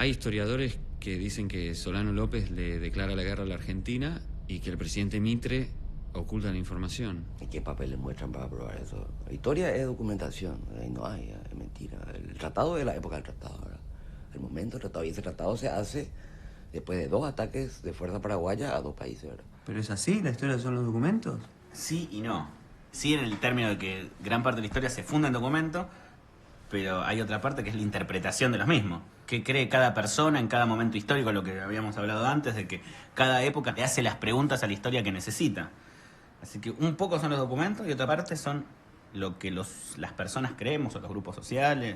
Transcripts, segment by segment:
Hay historiadores que dicen que Solano López le declara la guerra a la Argentina y que el presidente Mitre oculta la información. ¿Y qué papeles muestran para probar eso? La historia es documentación, ahí no hay, es mentira. El tratado es la época del tratado, ¿verdad? El momento del tratado, y ese tratado se hace después de 2 ataques de fuerza paraguaya a 2 países, ¿verdad? ¿Pero es así? ¿La historia son los documentos? Sí y no. Sí, en el término de que gran parte de la historia se funda en documentos, pero hay otra parte que es la interpretación de los mismos. Que cree cada persona en cada momento histórico, lo que habíamos hablado antes, de que cada época te hace las preguntas a la historia que necesita. Así que un poco son los documentos y otra parte son lo que las personas creemos o los grupos sociales.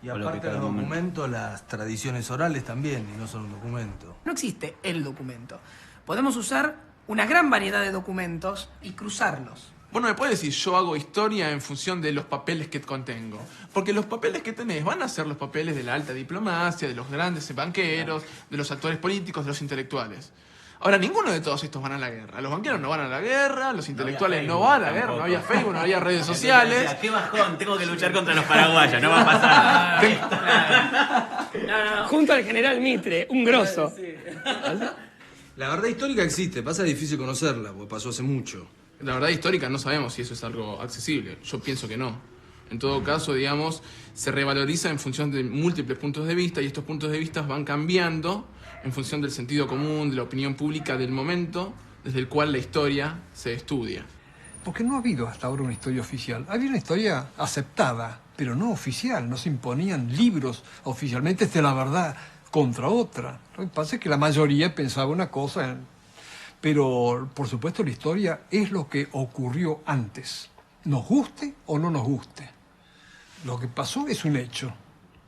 Y aparte de los documentos, las tradiciones orales también, y no son un documento. No existe el documento. Podemos usar una gran variedad de documentos y cruzarlos. Bueno, me puedes decir, yo hago historia en función de los papeles que contengo. Porque los papeles que tenés van a ser los papeles de la alta diplomacia, de los grandes banqueros, de los actores políticos, de los intelectuales. Ahora, ninguno de todos estos van a la guerra. Los banqueros no van a la guerra, los intelectuales no van a la guerra, no había Facebook, no había redes sociales. ¡Qué bajón! Tengo que luchar contra los paraguayos, no va a pasar. No. Junto al general Mitre, un grosso. La verdad histórica existe, pasa difícil conocerla, porque pasó hace mucho. La verdad histórica no sabemos si eso es algo accesible. Yo pienso que no. En todo caso, digamos, se revaloriza en función de múltiples puntos de vista y estos puntos de vista van cambiando en función del sentido común, de la opinión pública del momento desde el cual la historia se estudia. Porque no ha habido hasta ahora una historia oficial. Había una historia aceptada, pero no oficial. No se imponían libros oficialmente de la verdad contra otra. Lo que pasa es que la mayoría pensaba una cosa, pero por supuesto la historia es lo que ocurrió antes. Nos guste o no nos guste. Lo que pasó es un hecho.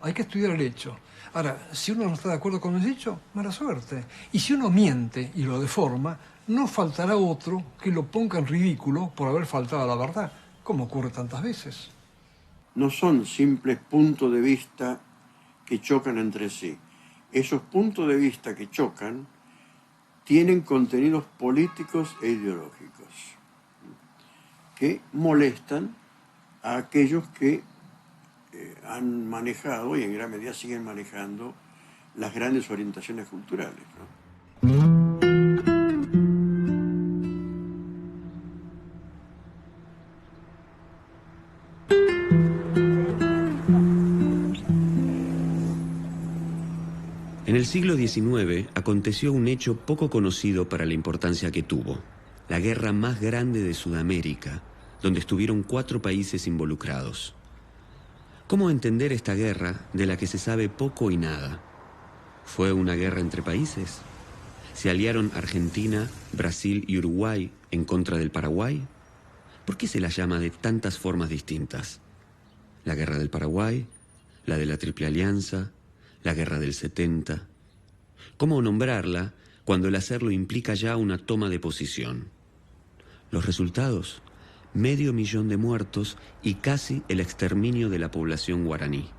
Hay que estudiar el hecho. Ahora, si uno no está de acuerdo con el hecho, mala suerte. Y si uno miente y lo deforma, no faltará otro que lo ponga en ridículo por haber faltado a la verdad, como ocurre tantas veces. No son simples puntos de vista que chocan entre sí. Esos puntos de vista que chocan tienen contenidos políticos e ideológicos que molestan a aquellos que han manejado y en gran medida siguen manejando las grandes orientaciones culturales, ¿no? En el siglo XIX aconteció un hecho poco conocido para la importancia que tuvo: la guerra más grande de Sudamérica, donde estuvieron 4 países involucrados. ¿Cómo entender esta guerra de la que se sabe poco y nada? ¿Fue una guerra entre países? ¿Se aliaron Argentina, Brasil y Uruguay en contra del Paraguay? ¿Por qué se la llama de tantas formas distintas? La guerra del Paraguay, la de la Triple Alianza, la guerra del 70. ¿Cómo nombrarla cuando el hacerlo implica ya una toma de posición? Los resultados: 500.000 de muertos y casi el exterminio de la población guaraní.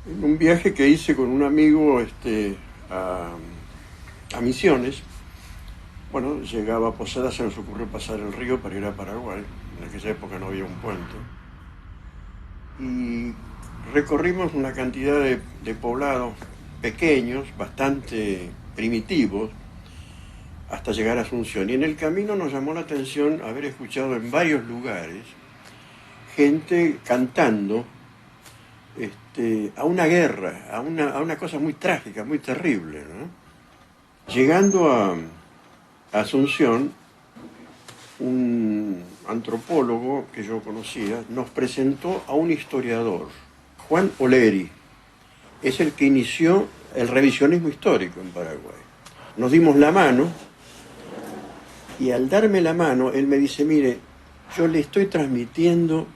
En un viaje que hice con un amigo a Misiones, bueno, llegaba a Posadas, se nos ocurrió pasar el río para ir a Paraguay. En aquella época no había un puente. Y recorrimos una cantidad de poblados pequeños, bastante primitivos, hasta llegar a Asunción. Y en el camino nos llamó la atención haber escuchado en varios lugares gente cantando a una guerra, a una cosa muy trágica, muy terrible, ¿no? Llegando a Asunción, un antropólogo que yo conocía nos presentó a un historiador, Juan Oleri. Es el que inició el revisionismo histórico en Paraguay. Nos dimos la mano y al darme la mano él me dice: mire, yo le estoy transmitiendo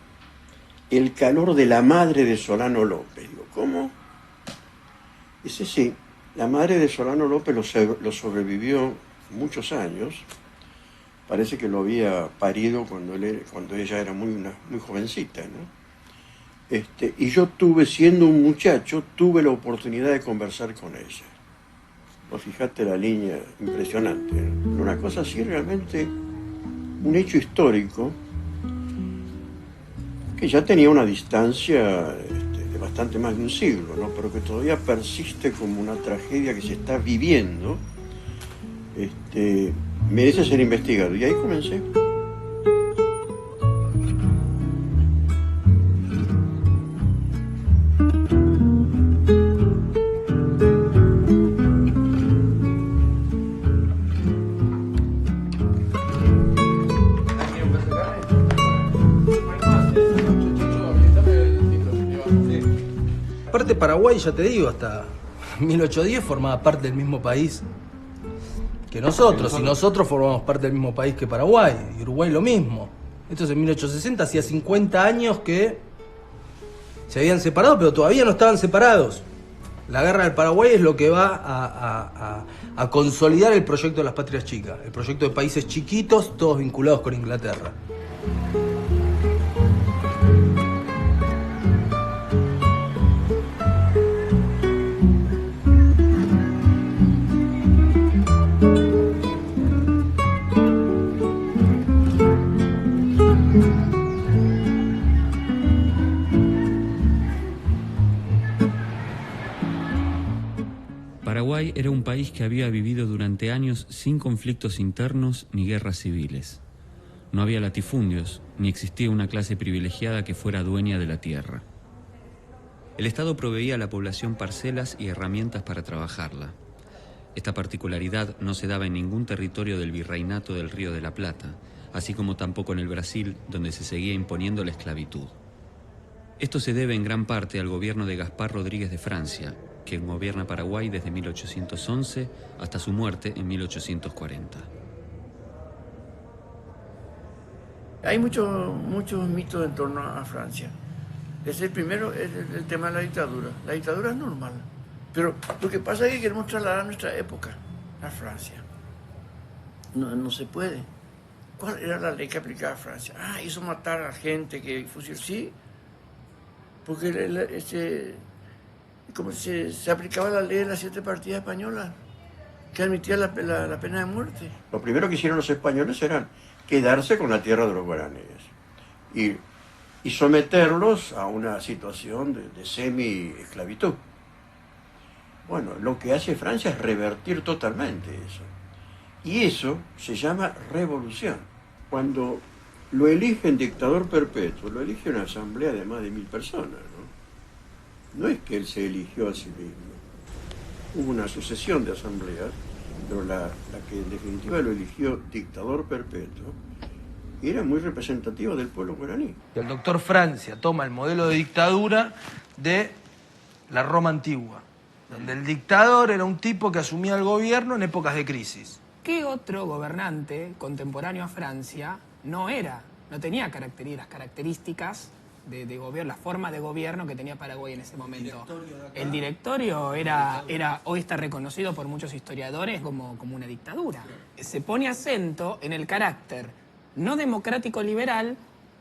el calor de la madre de Solano López. Digo, ¿cómo? Dice, sí, la madre de Solano López lo sobrevivió muchos años. Parece que lo había parido cuando ella era muy jovencita, ¿no? Y yo siendo un muchacho, tuve la oportunidad de conversar con ella. Pues fíjate la línea impresionante, ¿no? Una cosa así, realmente un hecho histórico que ya tenía una distancia de bastante más de un siglo, ¿no? Pero que todavía persiste como una tragedia que se está viviendo, merece ser investigado. Y ahí comencé. Aparte Paraguay, ya te digo, hasta 1810 formaba parte del mismo país que nosotros, y nosotros formamos parte del mismo país que Paraguay, y Uruguay lo mismo. Esto es en 1860, hacía 50 años que se habían separado, pero todavía no estaban separados. La guerra del Paraguay es lo que va a consolidar el proyecto de las patrias chicas, el proyecto de países chiquitos, todos vinculados con Inglaterra. Paraguay era un país que había vivido durante años sin conflictos internos ni guerras civiles. No había latifundios, ni existía una clase privilegiada que fuera dueña de la tierra. El Estado proveía a la población parcelas y herramientas para trabajarla. Esta particularidad no se daba en ningún territorio del Virreinato del Río de la Plata, así como tampoco en el Brasil, donde se seguía imponiendo la esclavitud. Esto se debe en gran parte al gobierno de Gaspar Rodríguez de Francia, que gobierna Paraguay desde 1811 hasta su muerte en 1840. Hay muchos mitos en torno a Francia. El primero es el tema de la dictadura. La dictadura es normal, pero lo que pasa es que queremos trasladar a nuestra época, a Francia. No se puede. ¿Cuál era la ley que aplicaba a Francia? Hizo matar a gente, que fusil, sí, porque como se aplicaba la ley de las 7 partidas españolas, que admitía la pena de muerte. Lo primero que hicieron los españoles era quedarse con la tierra de los guaraníes y someterlos a una situación de semi-esclavitud. Bueno, lo que hace Francia es revertir totalmente eso. Y eso se llama revolución. Cuando lo eligen dictador perpetuo, lo elige una asamblea de más de 1000 personas, ¿no? No es que él se eligió a sí mismo. Hubo una sucesión de asambleas, pero la que en definitiva lo eligió dictador perpetuo era muy representativa del pueblo guaraní. El doctor Francia toma el modelo de dictadura de la Roma antigua, donde el dictador era un tipo que asumía el gobierno en épocas de crisis. ¿Qué otro gobernante contemporáneo a Francia no tenía las características de gobierno, la forma de gobierno que tenía Paraguay en ese momento? El directorio hoy está reconocido por muchos historiadores como una dictadura. Se pone acento en el carácter no democrático liberal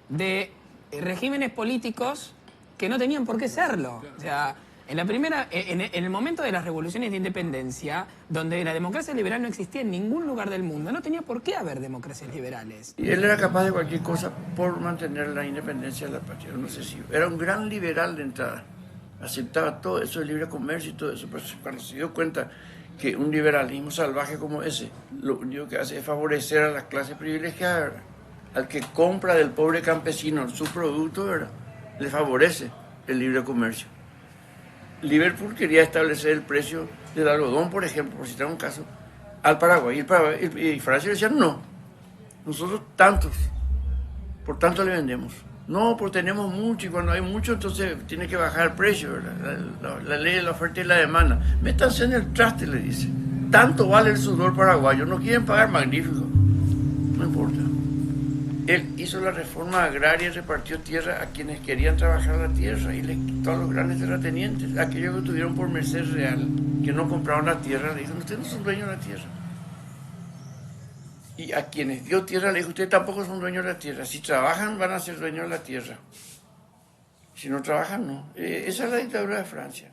de regímenes políticos que no tenían por qué serlo. O sea, en el momento de las revoluciones de independencia, donde la democracia liberal no existía en ningún lugar del mundo, no tenía por qué haber democracias liberales. Y él era capaz de cualquier cosa por mantener la independencia de la patria. No sé si era un gran liberal de entrada. Aceptaba todo eso, el libre comercio y todo eso. Pero cuando se dio cuenta que un liberalismo salvaje como ese, lo único que hace es favorecer a las clases privilegiadas, ¿verdad? Al que compra del pobre campesino su producto, ¿verdad?, le favorece el libre comercio. Liverpool quería establecer el precio del algodón, por ejemplo, por citar un caso, al Paraguay. Y Francia decía, no, nosotros tantos, por tanto le vendemos. No, porque tenemos mucho, y cuando hay mucho, entonces tiene que bajar el precio, ¿verdad? La ley de la oferta y la demanda. Métanse en el traste, le dice. Tanto vale el sudor paraguayo, no quieren pagar, magnífico. No importa. Él hizo la reforma agraria y repartió tierra a quienes querían trabajar la tierra y le quitó a los grandes terratenientes, aquellos que tuvieron por merced real, que no compraron la tierra, le dijeron, ustedes no son dueños de la tierra. Y a quienes dio tierra le dijo, ustedes tampoco son dueños de la tierra, si trabajan van a ser dueños de la tierra, si no trabajan no. Esa es la dictadura de Francia.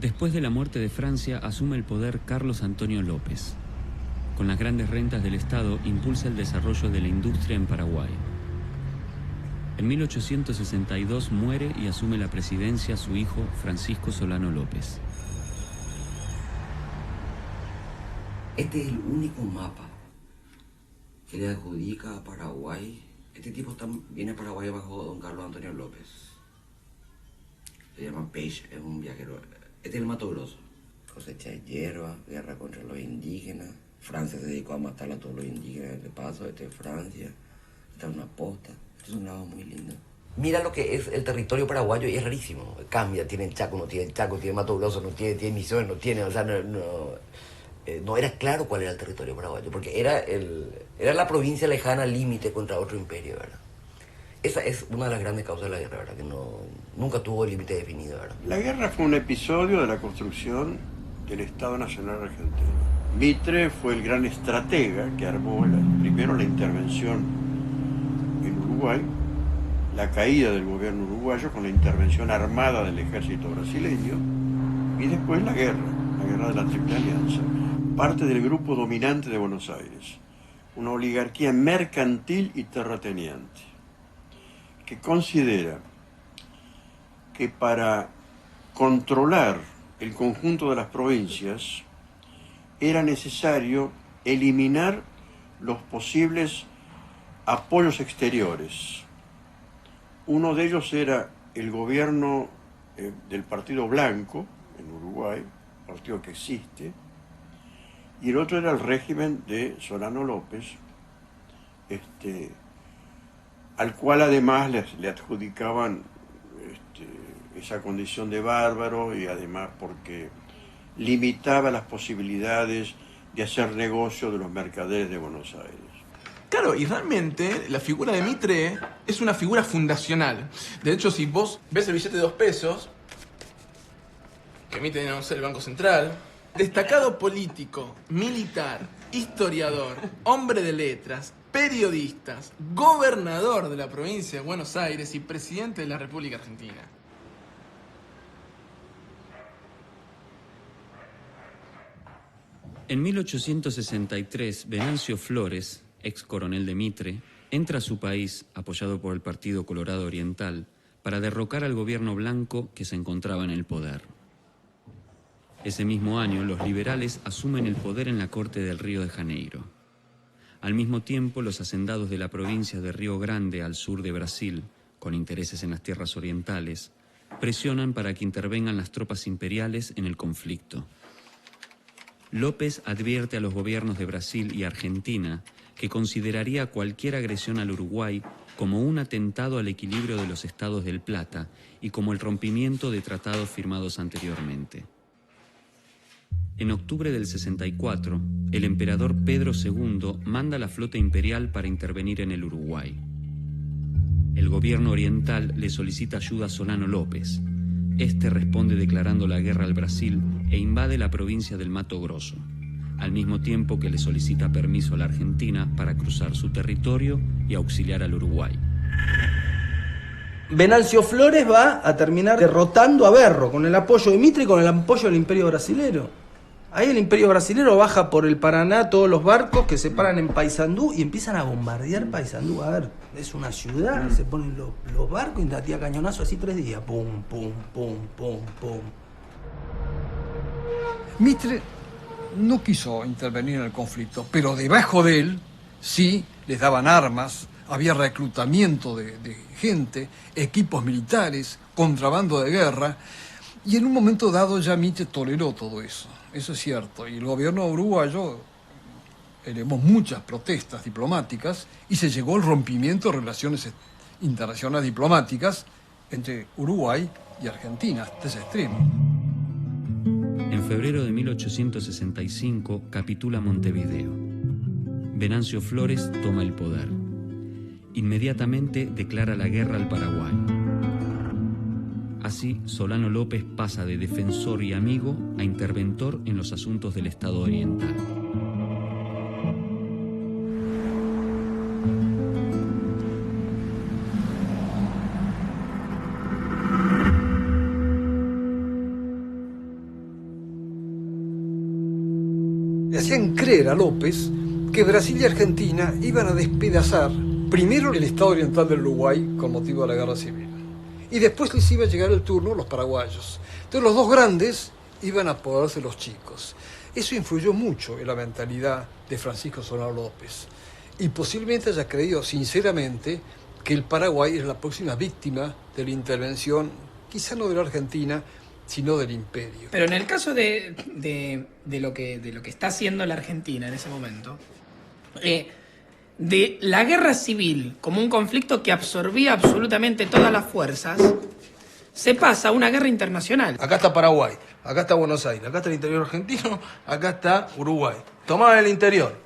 Después de la muerte de Francia, asume el poder Carlos Antonio López. Con las grandes rentas del Estado, impulsa el desarrollo de la industria en Paraguay. En 1862 muere y asume la presidencia su hijo Francisco Solano López. Este es el único mapa que le adjudica a Paraguay. Este tipo viene a Paraguay bajo don Carlos Antonio López. Se llama Page, es un viajero. Este es el Mato Grosso. Cosecha de hierba, guerra contra los indígenas. Francia se dedicó a matar a todos los indígenas de paso. Este es Francia. Esta es una posta. Este es un lado muy lindo. Mira lo que es el territorio paraguayo y es rarísimo. Cambia, tiene el Chaco, no tiene el Chaco, tiene Mato Grosso, no tiene Misiones, no tiene, o sea, no era claro cuál era el territorio paraguayo, porque era la provincia lejana límite contra otro imperio, ¿verdad? Esa es una de las grandes causas de la guerra, ¿verdad? Que nunca tuvo límite definido, ¿verdad? La guerra fue un episodio de la construcción del Estado Nacional Argentino. Mitre fue el gran estratega que armó primero la intervención en Uruguay, la caída del gobierno uruguayo con la intervención armada del ejército brasileño y después la guerra de la Triple Alianza. Parte del grupo dominante de Buenos Aires, una oligarquía mercantil y terrateniente, que considera que para controlar el conjunto de las provincias era necesario eliminar los posibles apoyos exteriores. Uno de ellos era el gobierno del Partido Blanco en Uruguay, partido que existe, y el otro era el régimen de Solano López, al cual además le adjudicaban esa condición de bárbaro y además porque limitaba las posibilidades de hacer negocio de los mercaderes de Buenos Aires. Claro, y realmente la figura de Mitre es una figura fundacional. De hecho, si vos ves el billete de 2 pesos, que emite, no sé, el Banco Central, destacado político, militar, historiador, hombre de letras, periodistas, gobernador de la provincia de Buenos Aires y presidente de la República Argentina. En 1863, Venancio Flores, ex coronel de Mitre, entra a su país, apoyado por el Partido Colorado Oriental, para derrocar al gobierno blanco que se encontraba en el poder. Ese mismo año, los liberales asumen el poder en la corte del Río de Janeiro. Al mismo tiempo, los hacendados de la provincia de Río Grande, al sur de Brasil, con intereses en las tierras orientales, presionan para que intervengan las tropas imperiales en el conflicto. López advierte a los gobiernos de Brasil y Argentina que consideraría cualquier agresión al Uruguay como un atentado al equilibrio de los Estados del Plata y como el rompimiento de tratados firmados anteriormente. En octubre del 64, el emperador Pedro II manda la flota imperial para intervenir en el Uruguay. El gobierno oriental le solicita ayuda a Solano López. Este responde declarando la guerra al Brasil e invade la provincia del Mato Grosso, al mismo tiempo que le solicita permiso a la Argentina para cruzar su territorio y auxiliar al Uruguay. Venancio Flores va a terminar derrotando a Berro con el apoyo de Mitre y con el apoyo del Imperio Brasilero. Ahí el Imperio Brasilero baja por el Paraná todos los barcos que se paran en Paysandú y empiezan a bombardear Paysandú. A ver, es una ciudad, se ponen los barcos y la tía cañonazo así 3 días. Pum, pum, pum, pum, pum. Mitre no quiso intervenir en el conflicto, pero debajo de él sí les daban armas, había reclutamiento de gente, equipos militares, contrabando de guerra, y en un momento dado ya Mitre toleró todo eso. Eso es cierto, y el gobierno uruguayo elevó muchas protestas diplomáticas y se llegó al rompimiento de relaciones internacionales diplomáticas entre Uruguay y Argentina, hasta ese extremo. En febrero de 1865 capitula Montevideo. Venancio Flores toma el poder. Inmediatamente declara la guerra al Paraguay. Así, Solano López pasa de defensor y amigo a interventor en los asuntos del Estado oriental. Le hacían creer a López que Brasil y Argentina iban a despedazar primero el Estado oriental del Uruguay con motivo de la guerra civil. Y después les iba a llegar el turno a los paraguayos. Entonces los dos grandes iban a apoderarse de los chicos. Eso influyó mucho en la mentalidad de Francisco Solano López. Y posiblemente haya creído sinceramente que el Paraguay es la próxima víctima de la intervención, quizá no de la Argentina, sino del imperio. Pero en el caso de lo que está haciendo la Argentina en ese momento, de la guerra civil como un conflicto que absorbía absolutamente todas las fuerzas, se pasa a una guerra internacional. Acá está Paraguay, acá está Buenos Aires, acá está el interior argentino, acá está Uruguay. Tomaron el interior,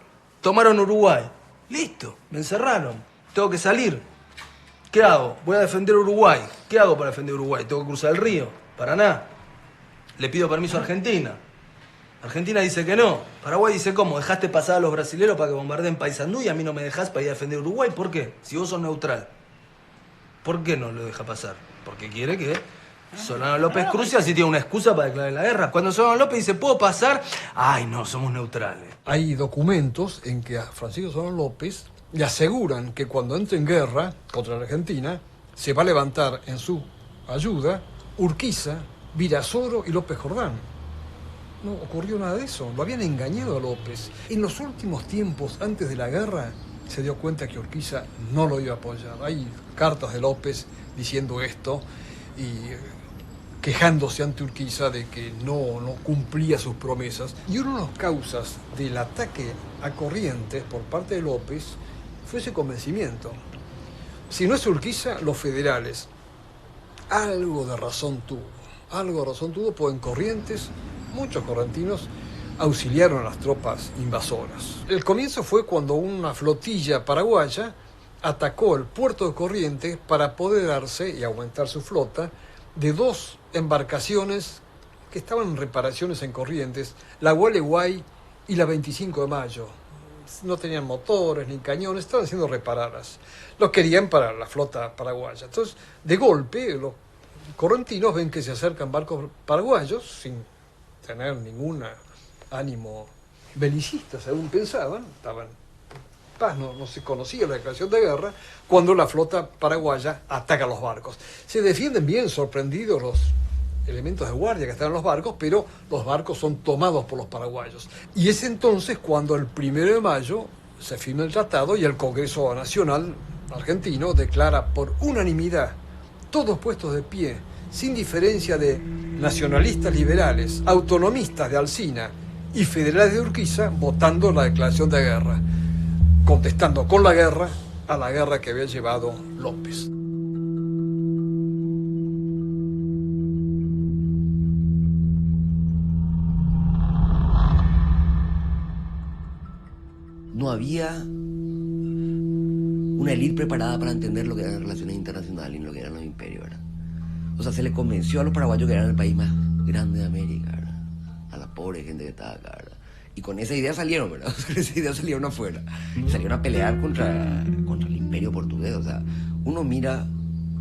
tomaron Uruguay. Listo, me encerraron, tengo que salir. ¿Qué hago? Voy a defender Uruguay. ¿Qué hago para defender Uruguay? ¿Tengo que cruzar el río? Paraná. Le pido permiso a Argentina. Argentina dice que no. Paraguay dice, ¿cómo? ¿Dejaste pasar a los brasileros para que bombardeen Paysandú y a mí no me dejás para ir a defender Uruguay? ¿Por qué? Si vos sos neutral. ¿Por qué no lo deja pasar? Porque quiere que Solano López cruce, así tiene una excusa para declarar la guerra. Cuando Solano López dice, ¿puedo pasar? Ay, no, somos neutrales. Hay documentos en que a Francisco Solano López le aseguran que cuando entre en guerra contra la Argentina, se va a levantar en su ayuda Urquiza, Virasoro y López Jordán. No ocurrió nada de eso, lo habían engañado a López. En los últimos tiempos, antes de la guerra, se dio cuenta que Urquiza no lo iba a apoyar. Hay cartas de López diciendo esto y quejándose ante Urquiza de que no cumplía sus promesas. Y una de las causas del ataque a Corrientes por parte de López fue ese convencimiento. Si no es Urquiza, los federales. Algo de razón tuvo, pues en Corrientes muchos correntinos auxiliaron a las tropas invasoras. El comienzo fue cuando una flotilla paraguaya atacó el puerto de Corrientes para apoderarse y aumentar su flota de dos embarcaciones que estaban en reparaciones en Corrientes, la Gualeguay y la 25 de Mayo. No tenían motores ni cañones, estaban siendo reparadas. Los querían para la flota paraguaya. Entonces, de golpe, los correntinos ven que se acercan barcos paraguayos sin tener ningún ánimo belicista, según pensaban, estaban en paz, no se conocía la declaración de guerra, cuando la flota paraguaya ataca los barcos. Se defienden bien, sorprendidos los elementos de guardia que están en los barcos, pero los barcos son tomados por los paraguayos. Y es entonces cuando el 1 de mayo se firma el tratado y el Congreso Nacional argentino declara por unanimidad, todos puestos de pie, sin diferencia de nacionalistas liberales, autonomistas de Alsina y federales de Urquiza, votando la declaración de guerra, contestando con la guerra a la guerra que había llevado López. No había una élite preparada para entender lo que eran las relaciones internacionales y lo que eran los imperios, ¿verdad? O sea, se le convenció a los paraguayos que eran el país más grande de América, ¿verdad? A la pobre gente que estaba acá, ¿verdad? Y con esa idea salieron, ¿verdad? Con esa idea salieron afuera. Y salieron a pelear contra el imperio portugués. O sea, uno mira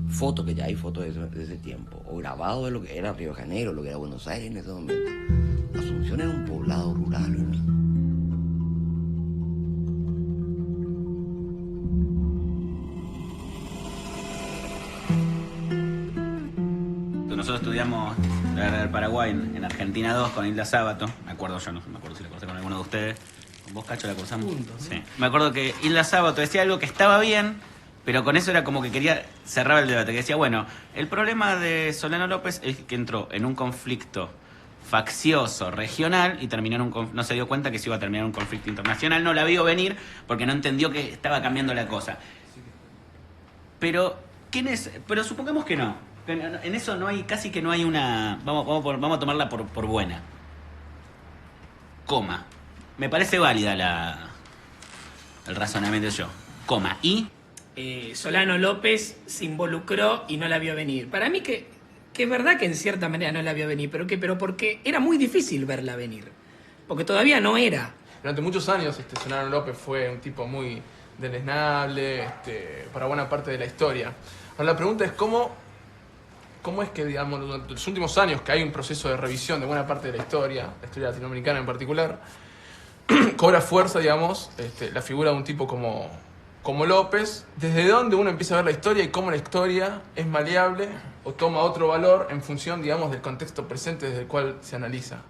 fotos, que ya hay fotos de ese tiempo, o grabados de lo que era Río de Janeiro, lo que era Buenos Aires en ese momento. Asunción era un poblado rural, ¿verdad? Nosotros estudiamos la guerra del Paraguay en Argentina 2 con Hilda Sábato. Me acuerdo, yo no me acuerdo si la cursé con alguno de ustedes. ¿Con vos, Cacho, la cursamos? Sí. Me acuerdo que Hilda Sábato decía algo que estaba bien, pero con eso era como que quería cerrar el debate. Que decía, bueno, el problema de Solano López es que entró en un conflicto faccioso regional y terminó no se dio cuenta que se iba a terminar un conflicto internacional. No la vio venir porque no entendió que estaba cambiando la cosa. Pero supongamos que no. En eso no hay, casi que no hay una... Vamos a tomarla por buena. Me parece válida El razonamiento yo. Coma. ¿Y? Solano López se involucró y no la vio venir. Para mí que es verdad que en cierta manera no la vio venir, pero porque era muy difícil verla venir. Porque todavía no era. Durante muchos años Solano López fue un tipo muy deleznable para buena parte de la historia. Ahora la pregunta es ¿cómo es que, digamos, durante los últimos años que hay un proceso de revisión de buena parte de la historia latinoamericana en particular, cobra fuerza, digamos, la figura de un tipo como López, desde dónde uno empieza a ver la historia y cómo la historia es maleable o toma otro valor en función, digamos, del contexto presente desde el cual se analiza?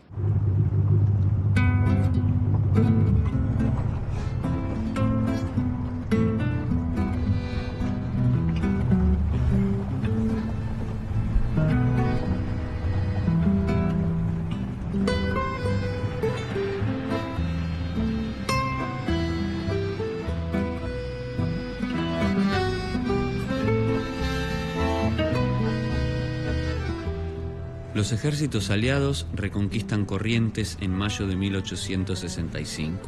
Los ejércitos aliados reconquistan Corrientes en mayo de 1865.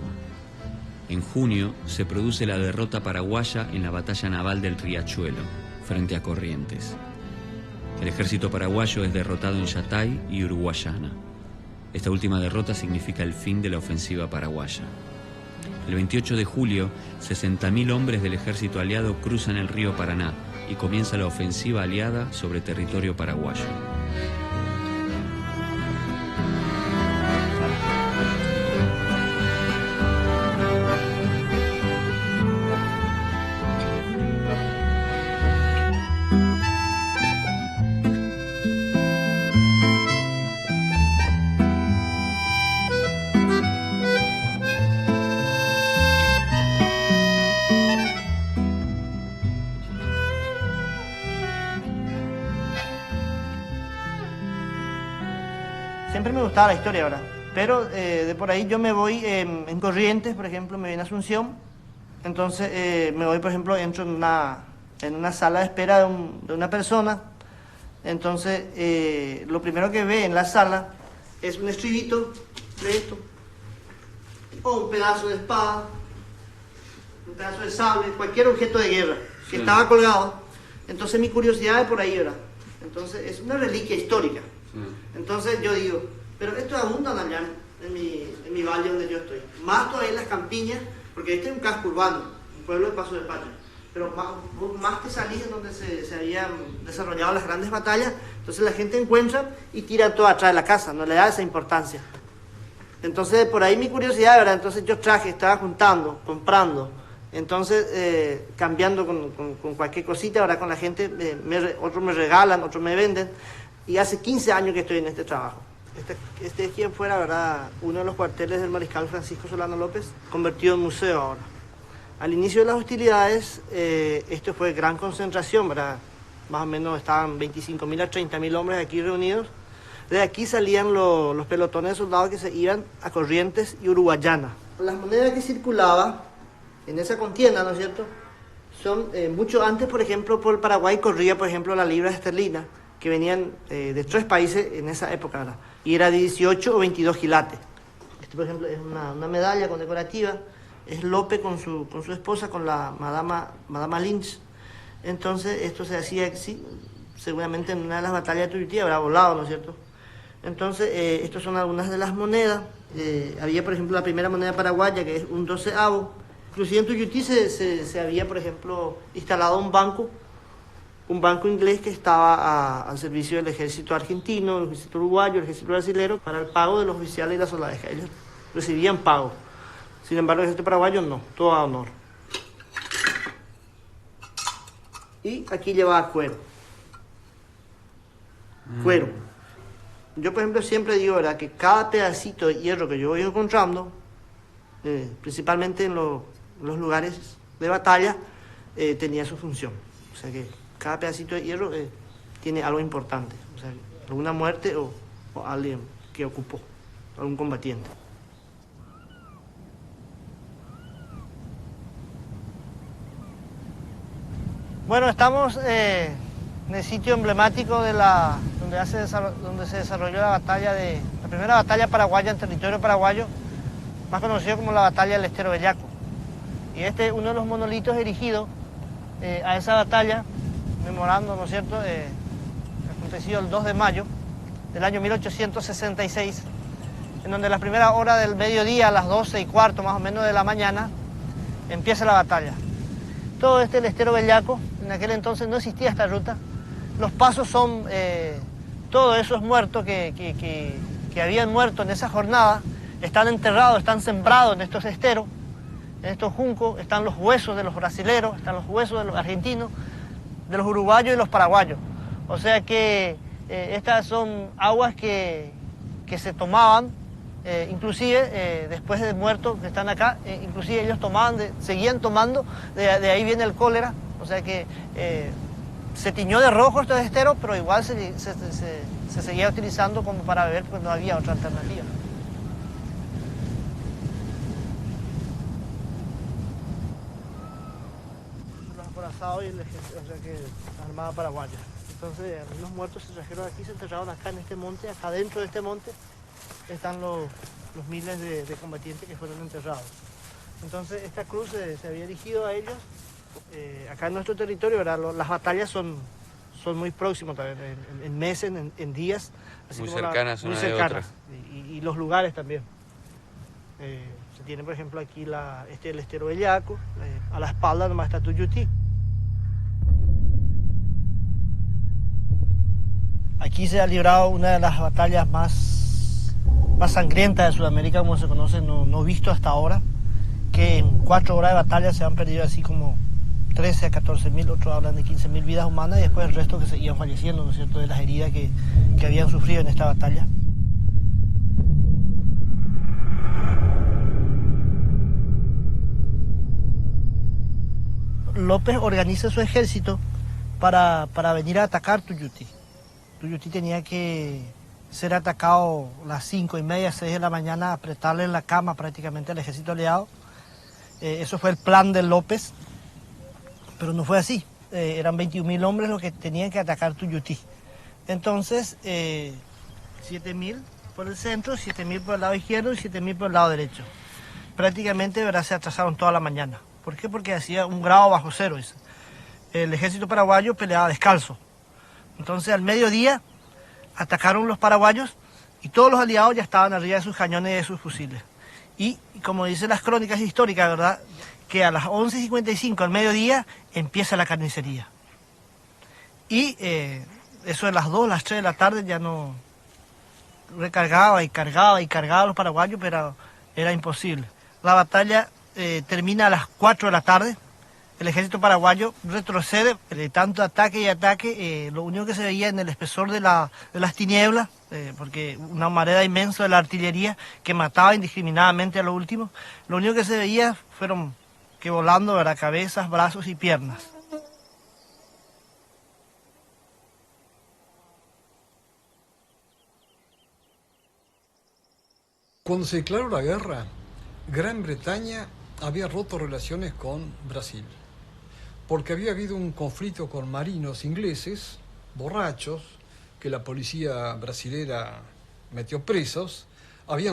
En junio se produce la derrota paraguaya en la batalla naval del Riachuelo, frente a Corrientes. El ejército paraguayo es derrotado en Yatay y Uruguayana. Esta última derrota significa el fin de la ofensiva paraguaya. El 28 de julio, 60.000 hombres del ejército aliado cruzan el río Paraná y comienza la ofensiva aliada sobre territorio paraguayo. Siempre me gustaba la historia, ¿verdad? Pero de por ahí yo me voy en Corrientes, por ejemplo, me voy en Asunción. Entonces me voy, por ejemplo, entro en una sala de espera de una persona. Entonces lo primero que ve en la sala es un estribito de esto, o un pedazo de espada, un pedazo de sable, cualquier objeto de guerra que estaba colgado. Entonces mi curiosidad es por ahí, ¿verdad? Entonces es una reliquia histórica. Entonces yo digo, pero esto abunda allá en mi valle donde yo estoy. Más todavía en las campiñas, porque este es un casco urbano, un pueblo de Paso de Patria. Pero más que salís en donde se habían desarrollado las grandes batallas, entonces la gente encuentra y tira todo atrás de la casa, no le da esa importancia. Entonces por ahí mi curiosidad, ¿verdad? Entonces yo estaba juntando, comprando, entonces cambiando con cualquier cosita, ¿verdad? Con la gente, otros me regalan, otros me venden. Y hace 15 años que estoy en este trabajo. Este es quien fuera, ¿verdad?, uno de los cuarteles del mariscal Francisco Solano López, convertido en museo ahora. Al inicio de las hostilidades, esto fue gran concentración, ¿verdad? Más o menos estaban 25.000 a 30.000 hombres aquí reunidos. De aquí salían los pelotones de soldados que se iban a Corrientes y Uruguayana. Las monedas que circulaban en esa contienda, ¿no es cierto?, son mucho antes, por ejemplo, por el Paraguay corría, por ejemplo, la libra esterlina, que venían de 3 países en esa época, ¿verdad? Y era de 18 o 22 quilates. Este, por ejemplo, es una medalla condecorativa, es Lope con su esposa, con la Madama Lynch. Entonces, esto se hacía, sí, seguramente en una de las batallas de Tuyutí habrá volado, ¿no es cierto? Entonces, estas son algunas de las monedas. Había, por ejemplo, la primera moneda paraguaya, que es un 12avo. Inclusive en Tuyutí se había, por ejemplo, instalado un banco inglés que estaba al servicio del ejército argentino, el ejército uruguayo, el ejército brasilero, para el pago de los oficiales y las soldadas. Ellos recibían pago. Sin embargo, el ejército paraguayo no, todo a honor. Y aquí llevaba cuero. Cuero. Yo, por ejemplo, siempre digo, ¿verdad?, que cada pedacito de hierro que yo voy encontrando, principalmente en los lugares de batalla, tenía su función. O sea que cada pedacito de hierro tiene algo importante, o sea, alguna muerte o alguien que ocupó, algún combatiente. Bueno, estamos en el sitio emblemático donde se desarrolló la primera batalla paraguaya en territorio paraguayo, más conocido como la batalla del Estero Bellaco. Y este es uno de los monolitos erigidos a esa batalla, memorando, ¿no es cierto?, acontecido el 2 de mayo del año 1866, en donde a la primera hora del mediodía, a las 12:15 más o menos de la mañana, empieza la batalla. Todo el estero Bellaco, en aquel entonces no existía esta ruta. Los pasos son todos esos muertos que habían muerto en esa jornada, están enterrados, están sembrados en estos esteros, en estos juncos, están los huesos de los brasileros, están los huesos de los argentinos, de los uruguayos y los paraguayos. O sea que estas son aguas que se tomaban, inclusive después de muertos que están acá, inclusive ellos seguían tomando, de ahí viene el cólera, o sea que se tiñó de rojo estos esteros, pero igual se seguía utilizando como para beber porque no había otra alternativa. Los acorazados y el ejército, o sea que la Armada Paraguaya. Entonces los muertos se trajeron aquí, se enterraron acá en este monte, acá dentro de este monte están los miles de combatientes que fueron enterrados. Entonces esta cruz se había dirigido a ellos. Acá en nuestro territorio, ¿verdad? Las batallas son muy próximas también, en meses, en días. Así muy como cercanas muy una cercanas. de otra. Y los lugares también. Se tiene, por ejemplo, aquí el estero Bellaco, a la espalda nomás está Tuyutí. Aquí se ha librado una de las batallas más sangrientas de Sudamérica, como se conoce, no visto hasta ahora, que en 4 horas de batalla se han perdido así como 13 a 14.000, otros hablan de 15.000 vidas humanas y después el resto que seguían falleciendo, ¿no es cierto?, de las heridas que habían sufrido en esta batalla. López organiza su ejército para venir a atacar Tuyutí. Tuyutí tenía que ser atacado a las 5:30, 6 de la mañana, apretarle en la cama prácticamente al ejército aliado. Eso fue el plan de López, pero no fue así. Eran 21.000 hombres los que tenían que atacar Tuyutí. Entonces, 7.000 por el centro, 7.000 por el lado izquierdo y 7.000 por el lado derecho. Prácticamente, ¿verdad?, se atrasaron toda la mañana. ¿Por qué? Porque hacía 1 grado bajo cero. El ejército paraguayo peleaba descalzo. Entonces, al mediodía, atacaron los paraguayos y todos los aliados ya estaban arriba de sus cañones y de sus fusiles. Y como dicen las crónicas históricas, ¿verdad?, que a las 11:55 al mediodía empieza la carnicería. Y eso de las 2, las 3 de la tarde ya no recargaba y cargaba a los paraguayos, pero era imposible. La batalla termina a las 4 de la tarde. El ejército paraguayo retrocede de tanto ataque y ataque. Lo único que se veía en el espesor de las tinieblas, porque una marea inmensa de la artillería que mataba indiscriminadamente a lo último, lo único que se veía fueron que volando, ¿verdad?, cabezas, brazos y piernas. Cuando se declaró la guerra, Gran Bretaña había roto relaciones con Brasil, porque había habido un conflicto con marinos ingleses, borrachos, que la policía brasilera metió presos. Había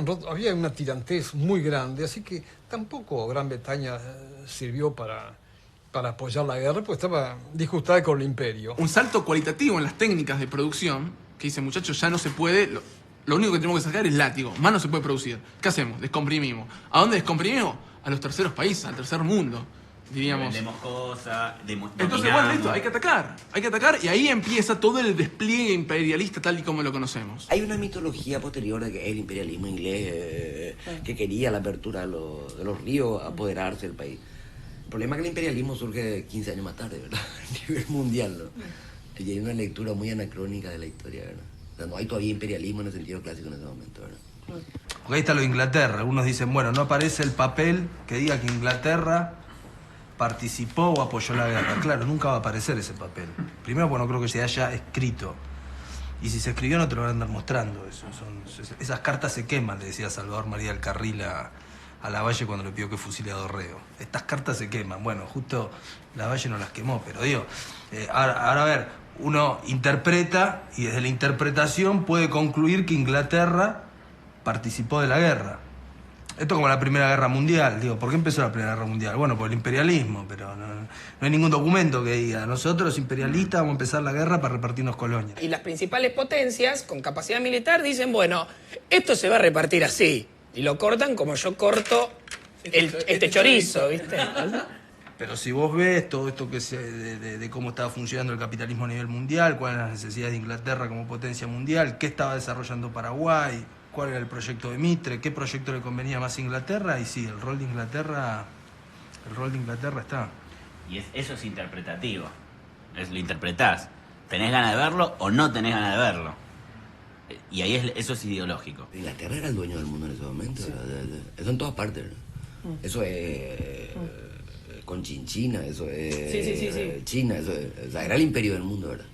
una tirantez muy grande, así que tampoco Gran Bretaña sirvió para apoyar la guerra, pues estaba disgustada con el imperio. Un salto cualitativo en las técnicas de producción, que dice, muchachos, ya no se puede, lo único que tenemos que sacar es látigo, más no se puede producir. ¿Qué hacemos? Descomprimimos. ¿A dónde descomprimimos? A los terceros países, al tercer mundo, diríamos. Vendemos cosas, Entonces, bueno, listo, hay que atacar, y ahí empieza todo el despliegue imperialista tal y como lo conocemos. Hay una mitología posterior de que el imperialismo inglés, que quería la apertura de los ríos, apoderarse del país. El problema es que el imperialismo surge 15 años más tarde, ¿verdad? A nivel mundial, ¿no? Y hay una lectura muy anacrónica de la historia, ¿verdad? O sea, no hay todavía imperialismo en el sentido clásico en ese momento, ¿verdad? Porque ahí está lo de Inglaterra. Algunos dicen, bueno, no aparece el papel que diga que Inglaterra participó o apoyó la guerra. Claro, nunca va a aparecer ese papel. Primero, porque no creo que se haya escrito. Y si se escribió, no te lo van a andar mostrando. Esas cartas se queman, le decía Salvador María del Carril a Lavalle cuando le pidió que fusile a Dorrego. Estas cartas se queman. Bueno, justo Lavalle no las quemó, pero digo, ahora a ver, uno interpreta y desde la interpretación puede concluir que Inglaterra participó de la guerra. Esto como la Primera Guerra Mundial. Digo, ¿por qué empezó la Primera Guerra Mundial? Bueno, por el imperialismo, pero no hay ningún documento que diga, nosotros los imperialistas vamos a empezar la guerra para repartirnos colonias. Y las principales potencias con capacidad militar dicen, bueno, esto se va a repartir así. Y lo cortan como yo corto este chorizo, ¿viste? Pero si vos ves todo esto que de cómo estaba funcionando el capitalismo a nivel mundial, cuáles eran las necesidades de Inglaterra como potencia mundial, qué estaba desarrollando Paraguay, cuál era el proyecto de Mitre, qué proyecto le convenía más a Inglaterra, y sí, el rol de Inglaterra está. Y eso es interpretativo. Lo interpretás. ¿Tenés ganas de verlo o no tenés ganas de verlo? Y ahí eso es ideológico. Inglaterra era el dueño del mundo en ese momento. Sí. Eso en todas partes. Eso es con Chinchina, eso es China, eso es, o sea, era el imperio del mundo, ¿verdad?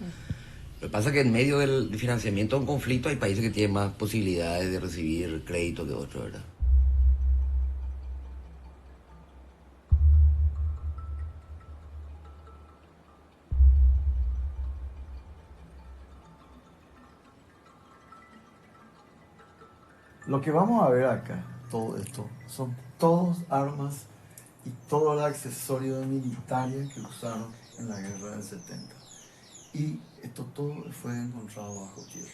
Lo que pasa es que en medio del financiamiento de un conflicto hay países que tienen más posibilidades de recibir crédito que otros, ¿verdad? Lo que vamos a ver acá, todo esto, son todos armas y todo el accesorio militario que usaron en la guerra del 70. Y esto todo fue encontrado bajo tierra.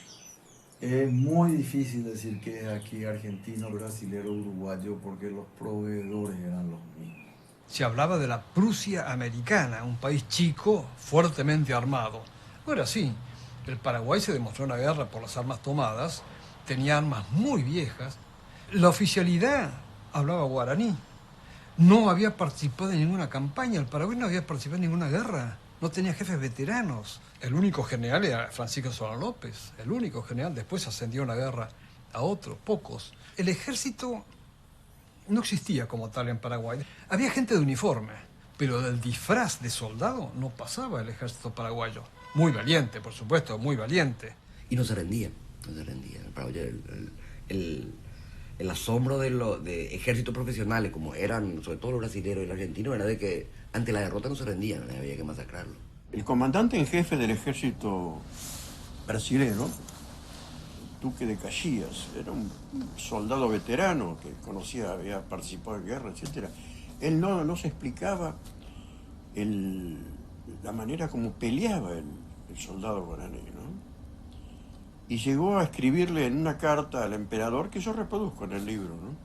Es muy difícil decir que es aquí argentino, brasilero, uruguayo, porque los proveedores eran los mismos. Se hablaba de la Prusia americana, un país chico, fuertemente armado. No era así. El Paraguay se demostró en la guerra por las armas tomadas, tenía armas muy viejas. La oficialidad hablaba guaraní. No había participado en ninguna campaña. El Paraguay no había participado en ninguna guerra. No tenía jefes veteranos. El único general era Francisco Solá López. El único general. Después ascendió en la guerra a otros, pocos. El ejército no existía como tal en Paraguay. Había gente de uniforme, pero del disfraz de soldado no pasaba el ejército paraguayo. Muy valiente, por supuesto, muy valiente. Y no se rendían, no se rendían. El Paraguay, el asombro de ejércitos profesionales, como eran, sobre todo los brasileños y los argentinos, era de que ante la derrota no se rendían, había que masacrarlo. El comandante en jefe del ejército brasileño, Duque de Caxias, era un soldado veterano que conocía, había participado en guerra, etc. Él no se explicaba la manera como peleaba el soldado guaraní, ¿no? Y llegó a escribirle en una carta al emperador, que yo reproduzco en el libro, ¿no?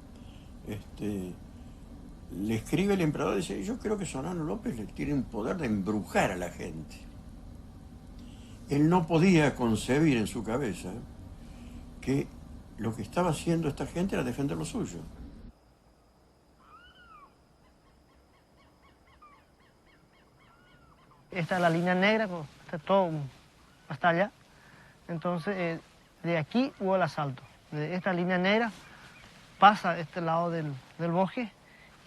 Le escribe el emperador y dice, yo creo que Solano López le tiene un poder de embrujar a la gente. Él no podía concebir en su cabeza que lo que estaba haciendo esta gente era defender lo suyo. Esta es la línea negra, está todo hasta allá. Entonces, de aquí hubo el asalto. De esta línea negra pasa a este lado del bosque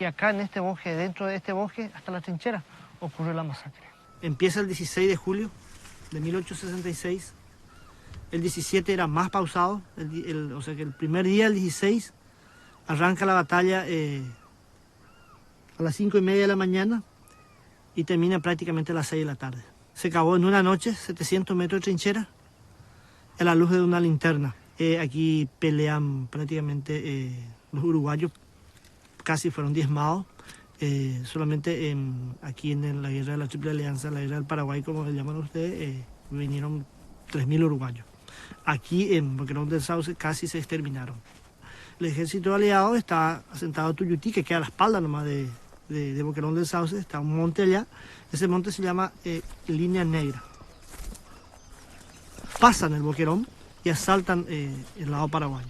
y acá en este bosque, dentro de este bosque, hasta la trinchera, ocurrió la masacre. Empieza el 16 de julio de 1866. El 17 era más pausado, o sea que el primer día, el 16, arranca la batalla a las 5:30 de la mañana y termina prácticamente a las 6 de la tarde. Se acabó en una noche, 700 metros de trinchera, a la luz de una linterna. Aquí pelean prácticamente los uruguayos, casi fueron diezmados. Solamente aquí en la guerra de la Triple Alianza, la guerra del Paraguay, como le llaman ustedes, vinieron 3.000 uruguayos. Aquí en Boquerón del Sauce casi se exterminaron. El ejército aliado está asentado en Tuyutí, que queda a la espalda nomás de Boquerón del Sauce, está un monte allá. Ese monte se llama Línea Negra. Pasan el Boquerón y asaltan el lado paraguayo.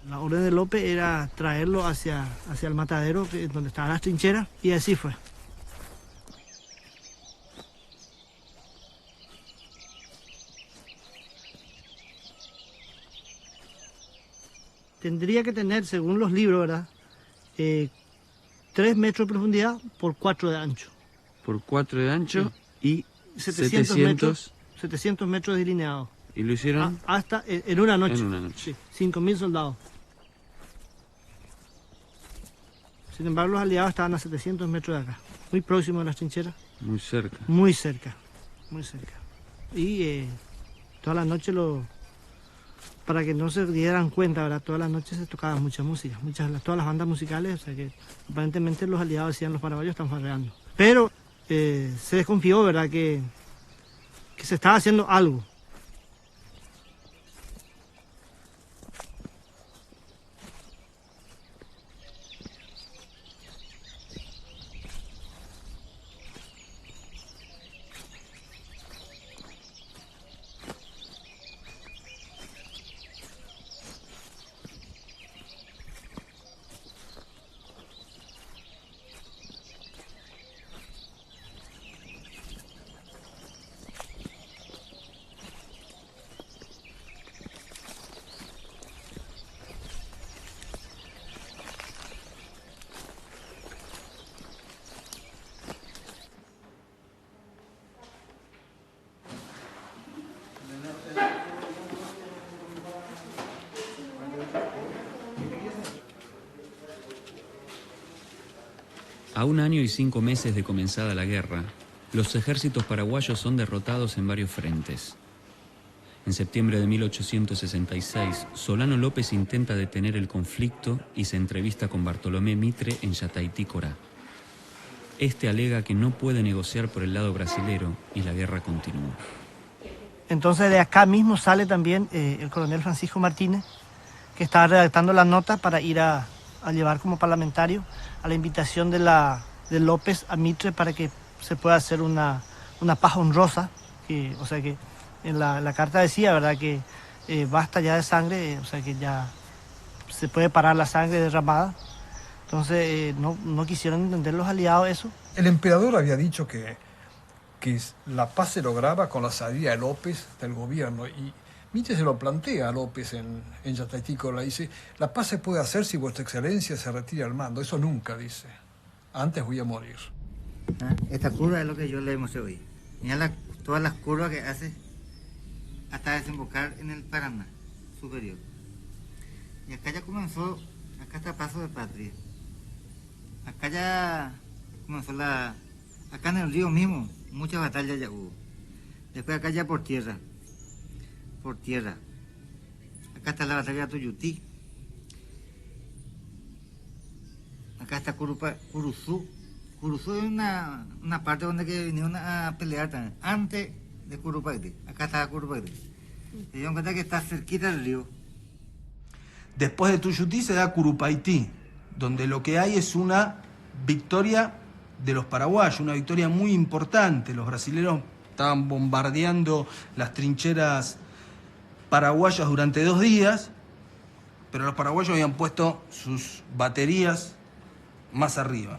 La orden de López era traerlo hacia el matadero, donde estaban las trincheras, y así fue. Tendría que tener, según los libros, ¿verdad? 3 metros de profundidad por 4 de ancho. Por 4 de ancho, sí. Y 700 metros delineados. ¿Y lo hicieron? Hasta en una noche. En una noche. Sí, 5.000 soldados. Sin embargo, los aliados estaban a 700 metros de acá, muy próximos a las trincheras. Muy cerca. Muy cerca, muy cerca. Y toda la noche para que no se dieran cuenta, ¿verdad? Todas las noches se tocaba mucha música, todas las bandas musicales, o sea que aparentemente los aliados decían los paraguayos están farreando. Pero se desconfió, ¿verdad? Que se estaba haciendo algo. A 1 año y 5 meses de comenzada la guerra, los ejércitos paraguayos son derrotados en varios frentes. En septiembre de 1866, Solano López intenta detener el conflicto y se entrevista con Bartolomé Mitre en Yataití, Corá. Este alega que no puede negociar por el lado brasilero y la guerra continúa. Entonces de acá mismo sale también el coronel Francisco Martínez, que estaba redactando la nota para ir a llevar como parlamentario a la invitación de López a Mitre para que se pueda hacer una paz honrosa, o sea que en la carta decía, ¿verdad?, que basta ya de sangre, o sea que ya se puede parar la sangre derramada. Entonces no quisieron entender los aliados eso. El emperador había dicho que la paz se lograba con la salida de López del gobierno, y Mitre se lo plantea a López en Yataití, Corá. Dice, la paz se puede hacer si vuestra excelencia se retira al mando. Eso nunca, dice. Antes voy a morir. Esta curva es lo que yo le mostré hoy. Mira todas las curvas que hace hasta desembocar en el Paraná superior. Y acá ya comenzó, acá está Paso de Patria. Acá ya comenzó acá en el río mismo, muchas batallas ya hubo. Después acá ya por tierra. Acá está la batalla de Tuyutí. Acá está Curuzú. Curuzú es una parte donde que vinieron a pelear también, antes de Curupaytí. Acá está Curupaytí. Se dieron cuenta que está cerquita del río. Después de Tuyutí se da Curupaytí, donde lo que hay es una victoria de los paraguayos, una victoria muy importante. Los brasileños estaban bombardeando las trincheras paraguayas durante 2 días, pero los paraguayos habían puesto sus baterías más arriba.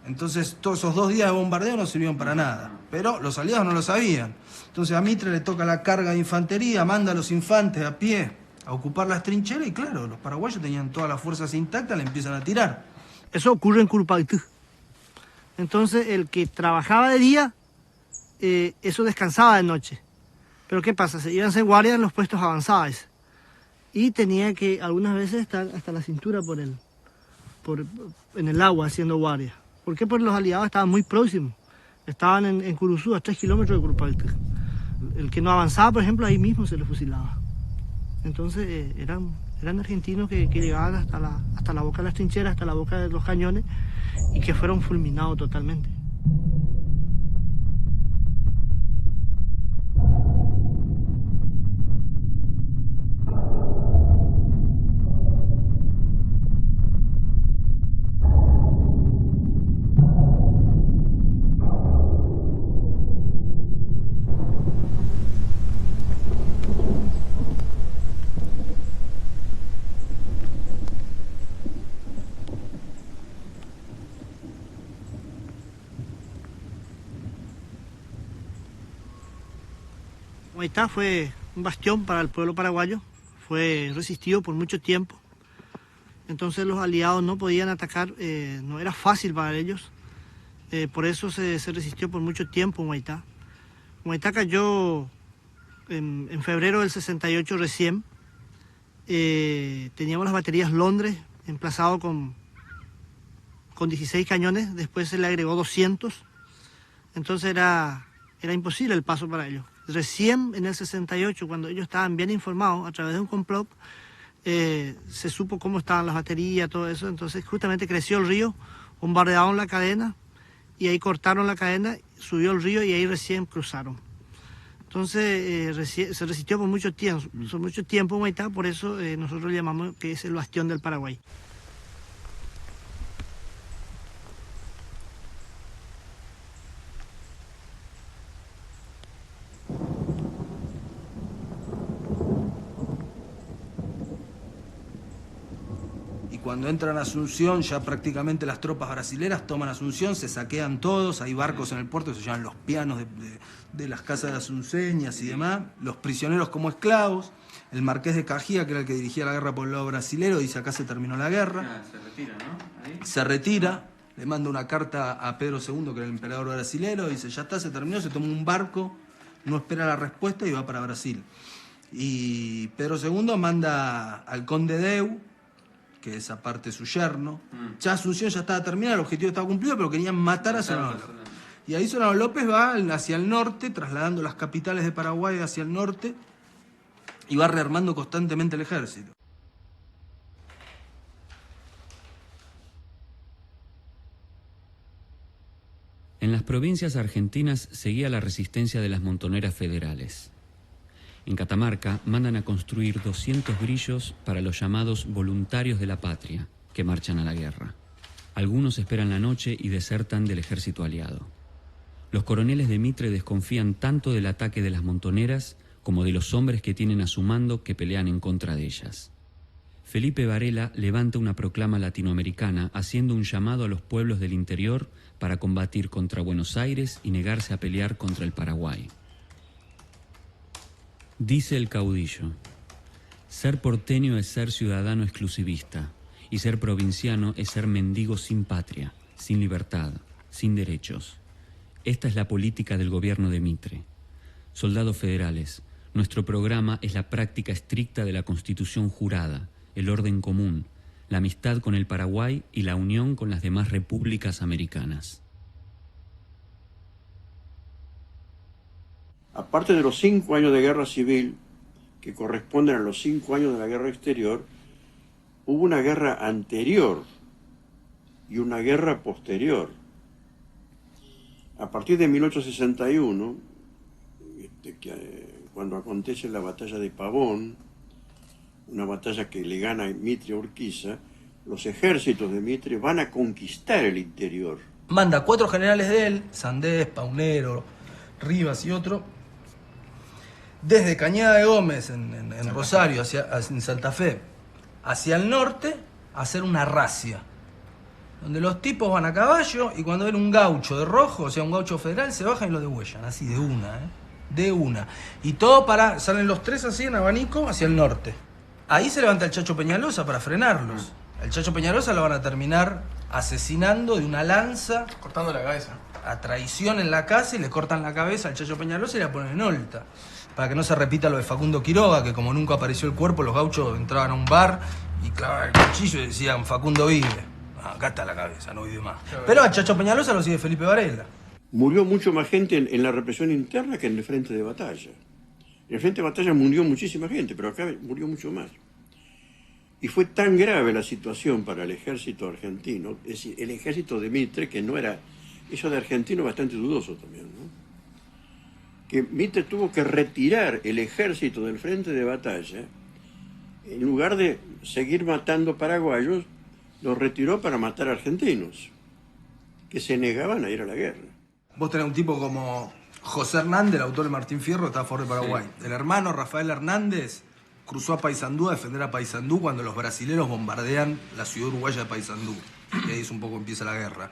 Entonces todos esos 2 días de bombardeo no sirvieron para nada, pero los aliados no lo sabían. Entonces a Mitre le toca la carga de infantería, manda a los infantes a pie a ocupar las trincheras y claro, los paraguayos tenían todas las fuerzas intactas, le empiezan a tirar. Eso ocurre en Curupaytí. Entonces el que trabajaba de día, eso descansaba de noche. Pero ¿qué pasa? Se iban a hacer guardias en los puestos avanzados y tenía que algunas veces estar hasta la cintura en el agua haciendo guardia. ¿Por qué? Porque los aliados estaban muy próximos. Estaban en Curuzú, a 3 kilómetros de Curupaytí. El que no avanzaba, por ejemplo, ahí mismo se le fusilaba. Entonces eran argentinos que llegaban hasta la boca de las trincheras, hasta la boca de los cañones y que fueron fulminados totalmente. Humaitá fue un bastión para el pueblo paraguayo, fue resistido por mucho tiempo, entonces los aliados no podían atacar, no era fácil para ellos, por eso se resistió por mucho tiempo Humaitá. Humaitá cayó en febrero del 68 recién, teníamos las baterías Londres emplazado con 16 cañones, después se le agregó 200, entonces era imposible el paso para ellos. recién en el 68, cuando ellos estaban bien informados a través de un complot, se supo cómo estaban las baterías, todo eso. Entonces justamente creció el río, bombardearon la cadena y ahí cortaron la cadena, subió el río y ahí recién cruzaron. Entonces se resistió por mucho tiempo Humaitá, por eso nosotros llamamos que es el bastión del Paraguay. Cuando entran a Asunción, ya prácticamente las tropas brasileras toman Asunción, se saquean todos, hay barcos en el puerto que se llaman los pianos de las casas de asunceñas y demás, los prisioneros como esclavos, el marqués de Cajía, que era el que dirigía la guerra por el lado brasilero, dice acá se terminó la guerra. Se retira, ¿no? Ahí. Se retira, le manda una carta a Pedro II, que era el emperador brasilero, dice ya está, se terminó, se toma un barco, no espera la respuesta y va para Brasil. Y Pedro II manda al conde Deu, que es aparte su yerno. Ya Asunción ya estaba terminada, el objetivo estaba cumplido, pero querían matar a Solano López. Y ahí Solano López va hacia el norte, trasladando las capitales de Paraguay hacia el norte, y va rearmando constantemente el ejército. En las provincias argentinas seguía la resistencia de las montoneras federales. En Catamarca mandan a construir 200 grillos para los llamados voluntarios de la patria, que marchan a la guerra. Algunos esperan la noche y desertan del ejército aliado. Los coroneles de Mitre desconfían tanto del ataque de las montoneras como de los hombres que tienen a su mando que pelean en contra de ellas. Felipe Varela levanta una proclama latinoamericana haciendo un llamado a los pueblos del interior para combatir contra Buenos Aires y negarse a pelear contra el Paraguay. Dice el caudillo: ser porteño es ser ciudadano exclusivista, y ser provinciano es ser mendigo sin patria, sin libertad, sin derechos. Esta es la política del gobierno de Mitre. Soldados federales, nuestro programa es la práctica estricta de la Constitución jurada, el orden común, la amistad con el Paraguay y la unión con las demás repúblicas americanas. Aparte de los 5 años de guerra civil, que corresponden a los 5 años de la guerra exterior, hubo una guerra anterior y una guerra posterior. A partir de 1861, cuando acontece la batalla de Pavón, una batalla que le gana Mitre a Urquiza, los ejércitos de Mitre van a conquistar el interior. Manda 4 generales de él, Sandés, Paunero, Rivas y otro, desde Cañada de Gómez, en Rosario, en Santa Fe, hacia el norte, a hacer una racia, donde los tipos van a caballo y cuando ven un gaucho de rojo, o sea, un gaucho federal, se bajan y lo degüellan, así de una. Y todo salen los 3 así en abanico hacia el norte. Ahí se levanta el Chacho Peñalosa para frenarlos. El Chacho Peñalosa lo van a terminar asesinando de una lanza. Cortando la cabeza. A traición en la casa y le cortan la cabeza al Chacho Peñalosa y la ponen en Olta. Para que no se repita lo de Facundo Quiroga, que como nunca apareció el cuerpo, los gauchos entraban a un bar y clavaban el cuchillo y decían: Facundo vive. Acá está la cabeza, no vive más. Pero al Chacho Peñalosa lo sigue Felipe Varela. Murió mucho más gente en la represión interna que en el frente de batalla. En el frente de batalla murió muchísima gente, pero acá murió mucho más. Y fue tan grave la situación para el ejército argentino, es decir, el ejército de Mitre, que no era, eso de argentino bastante dudoso también, ¿no? Que Mitre tuvo que retirar el ejército del frente de batalla, en lugar de seguir matando paraguayos, los retiró para matar argentinos, que se negaban a ir a la guerra. Vos tenés un tipo como José Hernández, el autor de Martín Fierro, está a favor de Paraguay. Sí. El hermano Rafael Hernández cruzó a Paysandú a defender a Paysandú cuando los brasileros bombardean la ciudad uruguaya de Paysandú. Y ahí es un poco empieza la guerra.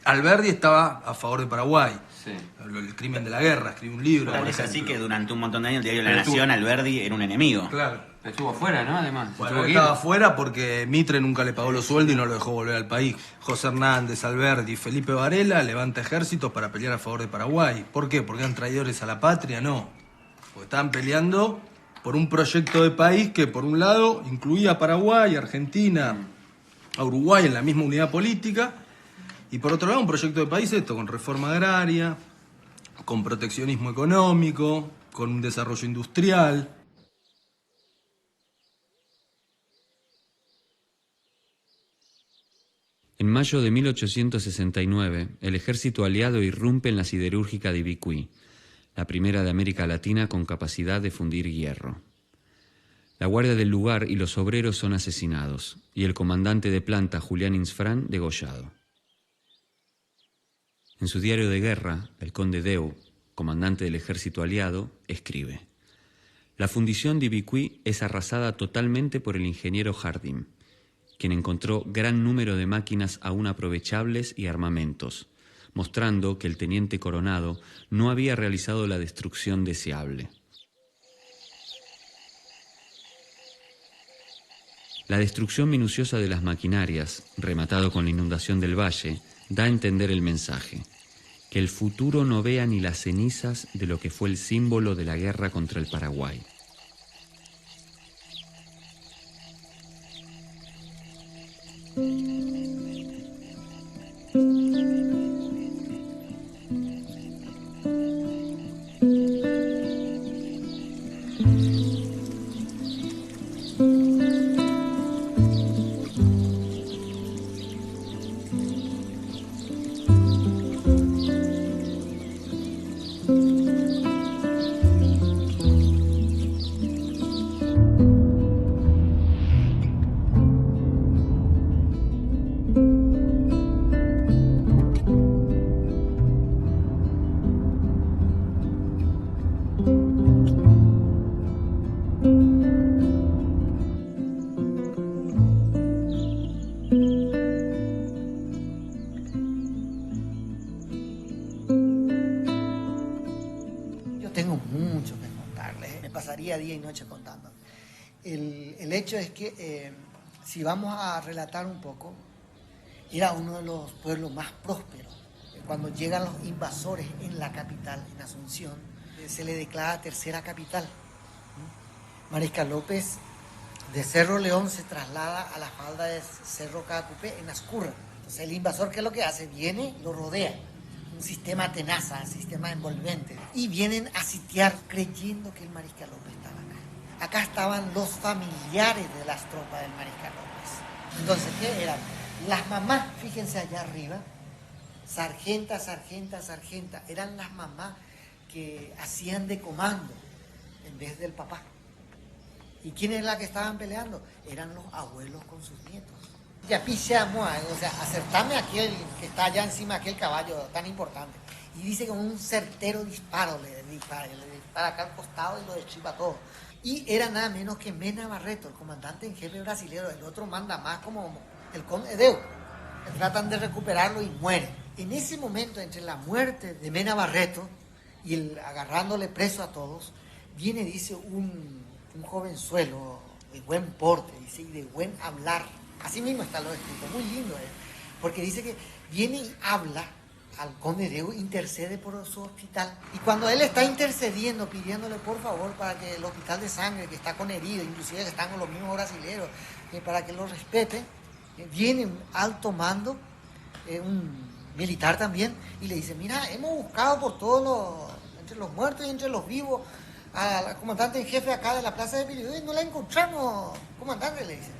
Alberdi estaba a favor de Paraguay. Sí. El crimen de la guerra, escribió un libro. Tal es así que durante un montón de años el diario La Nación, Alberdi era un enemigo. Claro. Estuvo afuera, ¿no? Además. Bueno, estaba afuera porque Mitre nunca le pagó los sueldos y no lo dejó volver al país. José Hernández, Alberdi, Felipe Varela levanta ejércitos para pelear a favor de Paraguay. ¿Por qué? ¿Porque eran traidores a la patria? No. Porque estaban peleando por un proyecto de país que, por un lado, incluía a Paraguay, Argentina, a Uruguay en la misma unidad política. Y por otro lado, un proyecto de país con reforma agraria, con proteccionismo económico, con un desarrollo industrial. En mayo de 1869, el ejército aliado irrumpe en la siderúrgica de Ibicuí, la primera de América Latina con capacidad de fundir hierro. La guardia del lugar y los obreros son asesinados, y el comandante de planta, Julián Insfrán, degollado. En su diario de guerra, el conde Deu, comandante del ejército aliado, escribe: la fundición de Ibicuí es arrasada totalmente por el ingeniero Harding, quien encontró gran número de máquinas aún aprovechables y armamentos, mostrando que el teniente Coronado no había realizado la destrucción deseable. La destrucción minuciosa de las maquinarias, rematado con la inundación del valle, da a entender el mensaje: que el futuro no vea ni las cenizas de lo que fue el símbolo de la guerra contra el Paraguay. Día y noche contando. El hecho es que, si vamos a relatar un poco, era uno de los pueblos más prósperos. Cuando llegan los invasores en la capital, en Asunción, se le declara tercera capital. Mariscal López de Cerro León se traslada a la falda de Cerro Cacupé en Ascurra. Entonces el invasor, ¿qué es lo que hace? Viene, lo rodea. Un sistema tenaza, un sistema envolvente. Y vienen a sitiar creyendo que el Mariscal López estaba acá. Acá estaban los familiares de las tropas del Mariscal López. Entonces, ¿qué eran? Las mamás, fíjense allá arriba, sargenta, eran las mamás que hacían de comando en vez del papá. ¿Y quién es la que estaban peleando? Eran los abuelos con sus nietos. Y a piseamos, o sea, acertame aquel que está allá encima, aquel caballo tan importante. Y dice con un certero disparo, le dispara acá al costado y lo destripa todo. Y era nada menos que Mena Barreto, el comandante en jefe brasileño. El otro manda más como el conde Deu. Tratan de recuperarlo y muere. En ese momento, entre la muerte de Mena Barreto y el agarrándole preso a todos, viene, dice, un jovenzuelo de buen porte, dice, y de buen hablar. Así mismo está lo escrito, muy lindo, porque dice que viene y habla al conde Deu, intercede por su hospital. Y cuando él está intercediendo, pidiéndole por favor para que el hospital de sangre, que está con heridos, inclusive que están con los mismos brasileños, para que lo respete, viene un alto mando, un militar también, y le dice: mira, hemos buscado por todos entre los muertos y entre los vivos al comandante en jefe acá de la plaza de Pilidú, y no la encontramos, comandante, le dice.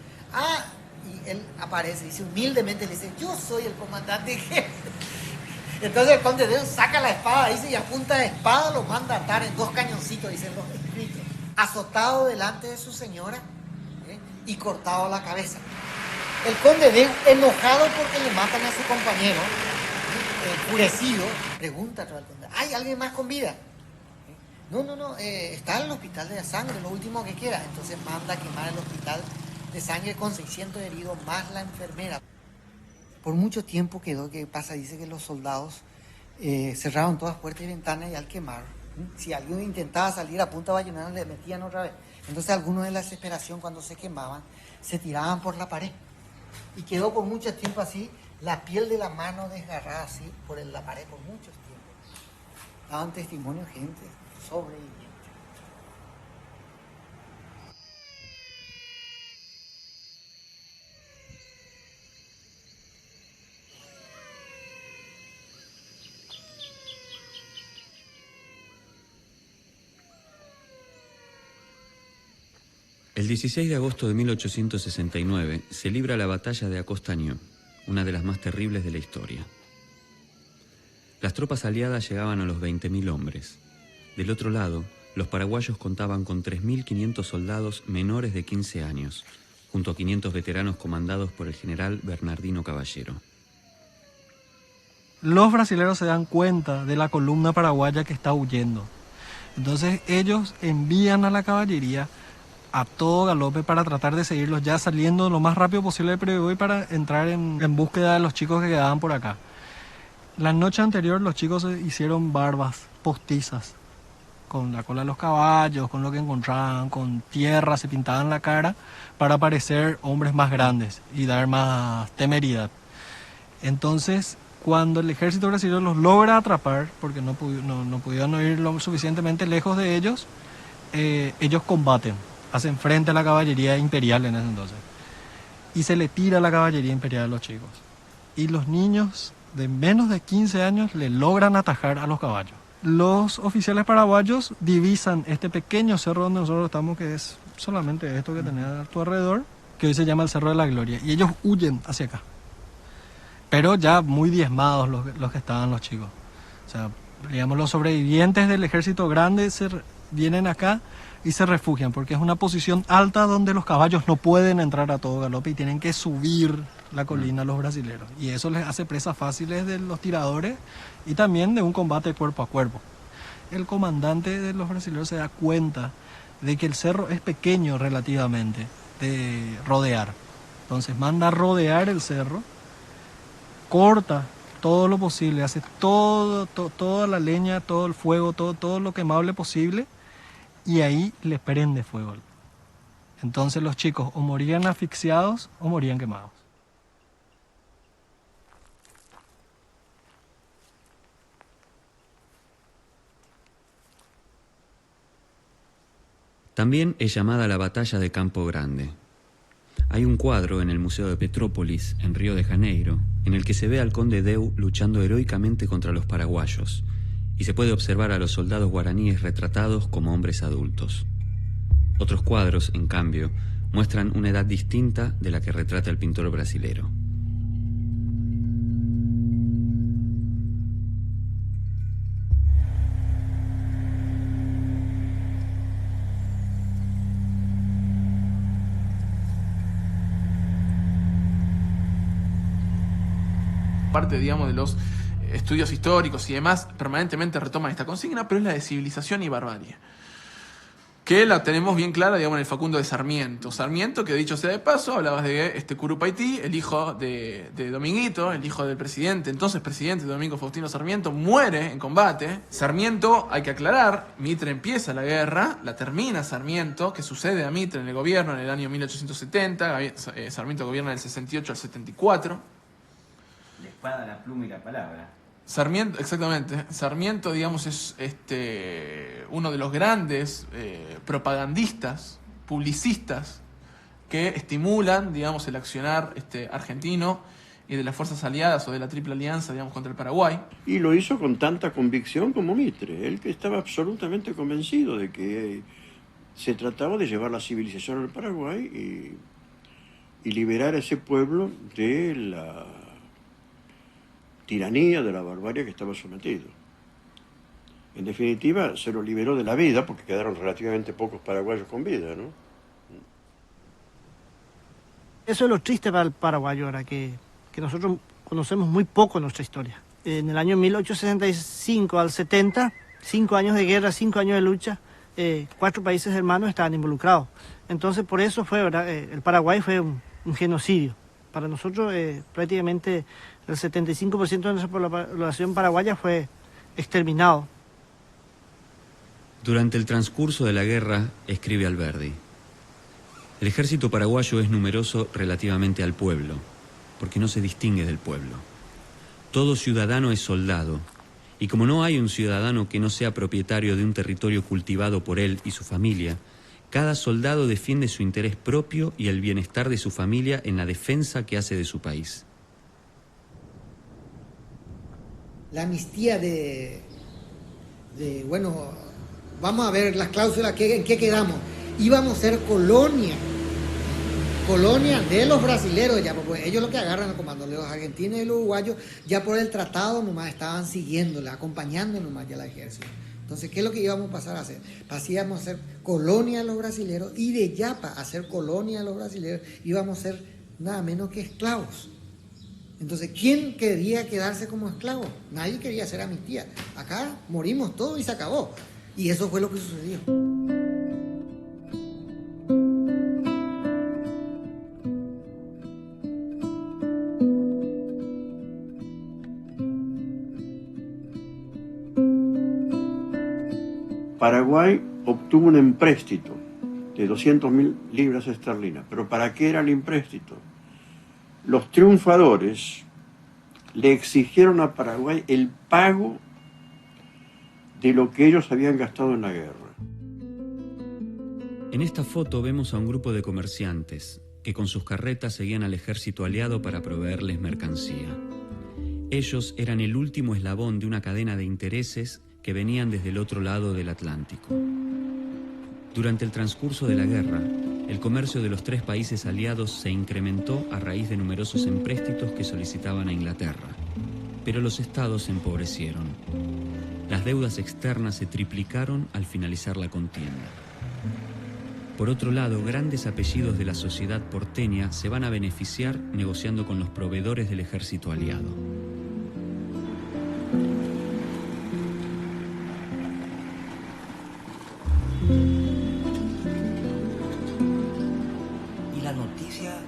Y él aparece, dice humildemente, le dice: yo soy el comandante en jefe. Entonces el conde Deu saca la espada, dice, y a punta de espada lo manda a atar en 2 cañoncitos, dicen los escritos, azotado delante de su señora, y cortado la cabeza. El conde Deu, enojado porque le matan a su compañero, enfurecido, pregunta al conde: ¿hay alguien más con vida? No, está en el hospital de sangre, lo último que queda. Entonces manda a quemar el hospital de sangre con 600 heridos, más la enfermera. Por mucho tiempo quedó, que pasa, dice que los soldados cerraron todas puertas y ventanas, y al quemar, si alguien intentaba salir a punta bayonera, le metían otra vez. Entonces algunos de la desesperación, cuando se quemaban, se tiraban por la pared. Y quedó por mucho tiempo así, la piel de la mano desgarrada así por la pared por mucho tiempo. Daban testimonio gente sobreviviente. El 16 de agosto de 1869 se libra la batalla de Acostañó, una de las más terribles de la historia. Las tropas aliadas llegaban a los 20.000 hombres. Del otro lado, los paraguayos contaban con 3.500 soldados menores de 15 años, junto a 500 veteranos comandados por el general Bernardino Caballero. Los brasileños se dan cuenta de la columna paraguaya que está huyendo. Entonces ellos envían a la caballería a todo galope para tratar de seguirlos, ya saliendo lo más rápido posible del Paraguay para entrar en búsqueda de los chicos que quedaban por acá. La noche anterior los chicos se hicieron barbas postizas, con la cola de los caballos, con lo que encontraban, con tierra, se pintaban la cara para parecer hombres más grandes y dar más temeridad. Entonces, cuando el ejército brasileño los logra atrapar, porque no pudieron ir lo suficientemente lejos de ellos, ellos combaten, hacen frente a la caballería imperial en ese entonces. Y se le tira la caballería imperial a los chicos. Y los niños de menos de 15 años le logran atajar a los caballos. Los oficiales paraguayos divisan este pequeño cerro donde nosotros estamos, que es solamente esto que tenés a tu alrededor, que hoy se llama el Cerro de la Gloria, y ellos huyen hacia acá. Pero ya muy diezmados los que estaban los chicos. O sea, digamos, los sobrevivientes del ejército grande vienen acá y se refugian, porque es una posición alta donde los caballos no pueden entrar a todo galope y tienen que subir la colina los brasileros. Y eso les hace presas fáciles de los tiradores y también de un combate cuerpo a cuerpo. El comandante de los brasileros se da cuenta de que el cerro es pequeño relativamente de rodear. Entonces manda a rodear el cerro, corta todo lo posible, hace toda la leña, todo el fuego, todo lo quemable posible, y ahí les prende fuego. Entonces los chicos o morían asfixiados o morían quemados. También es llamada la Batalla de Campo Grande. Hay un cuadro en el Museo de Petrópolis, en Río de Janeiro, en el que se ve al conde Deu luchando heroicamente contra los paraguayos, y se puede observar a los soldados guaraníes retratados como hombres adultos. Otros cuadros, en cambio, muestran una edad distinta de la que retrata el pintor brasilero. Parte, digamos, de los estudios históricos y demás, permanentemente retoman esta consigna, pero es la de civilización y barbarie, que la tenemos bien clara, digamos, en el Facundo de Sarmiento. Sarmiento, que dicho sea de paso, hablabas de Curupaytí, el hijo de Dominguito, el hijo del presidente, entonces presidente Domingo Faustino Sarmiento, muere en combate. Sarmiento, hay que aclarar, Mitre empieza la guerra, la termina Sarmiento, que sucede a Mitre en el gobierno en el año 1870, Sarmiento gobierna del 68 al 74. La espada, la pluma y la palabra. Sarmiento, exactamente. Sarmiento, digamos, es uno de los grandes propagandistas, publicistas, que estimulan, digamos, el accionar argentino y de las fuerzas aliadas o de la Triple Alianza, digamos, contra el Paraguay. Y lo hizo con tanta convicción como Mitre. Él que estaba absolutamente convencido de que se trataba de llevar la civilización al Paraguay y liberar a ese pueblo de la tiranía, de la barbarie que estaba sometido. En definitiva, se lo liberó de la vida, porque quedaron relativamente pocos paraguayos con vida, ¿no? Eso es lo triste para el paraguayo ahora, que nosotros conocemos muy poco nuestra historia. En el año 1865 al 70, 5 años de guerra, 5 años de lucha, 4 países hermanos estaban involucrados. Entonces, por eso fue, ¿verdad? El Paraguay fue un genocidio. Para nosotros, prácticamente el 75% de nuestra población paraguaya fue exterminado. Durante el transcurso de la guerra, escribe Alberdi, el ejército paraguayo es numeroso relativamente al pueblo, porque no se distingue del pueblo. Todo ciudadano es soldado, y como no hay un ciudadano que no sea propietario de un territorio cultivado por él y su familia, cada soldado defiende su interés propio y el bienestar de su familia en la defensa que hace de su país. La amnistía bueno, vamos a ver las cláusulas, en qué quedamos. íbamos a ser colonia de los brasileros, ya, porque ellos lo que agarran, como los argentinos y los uruguayos, ya por el tratado nomás estaban siguiéndole, acompañando nomás ya al ejército. Entonces, ¿qué es lo que íbamos a pasar a hacer? Pasíamos a ser colonia de los brasileros, y de Yapa a ser colonia de los brasileros íbamos a ser nada menos que esclavos. Entonces, ¿quién quería quedarse como esclavo? Nadie quería hacer amnistía. Acá morimos todos y se acabó. Y eso fue lo que sucedió. Paraguay obtuvo un empréstito de 200.000 libras esterlinas. ¿Pero para qué era el empréstito? Los triunfadores le exigieron a Paraguay el pago de lo que ellos habían gastado en la guerra. En esta foto vemos a un grupo de comerciantes que con sus carretas seguían al ejército aliado para proveerles mercancía. Ellos eran el último eslabón de una cadena de intereses que venían desde el otro lado del Atlántico. Durante el transcurso de la guerra, el comercio de los tres países aliados se incrementó a raíz de numerosos empréstitos que solicitaban a Inglaterra, pero los estados se empobrecieron. Las deudas externas se triplicaron al finalizar la contienda. Por otro lado, grandes apellidos de la sociedad porteña se van a beneficiar negociando con los proveedores del ejército aliado.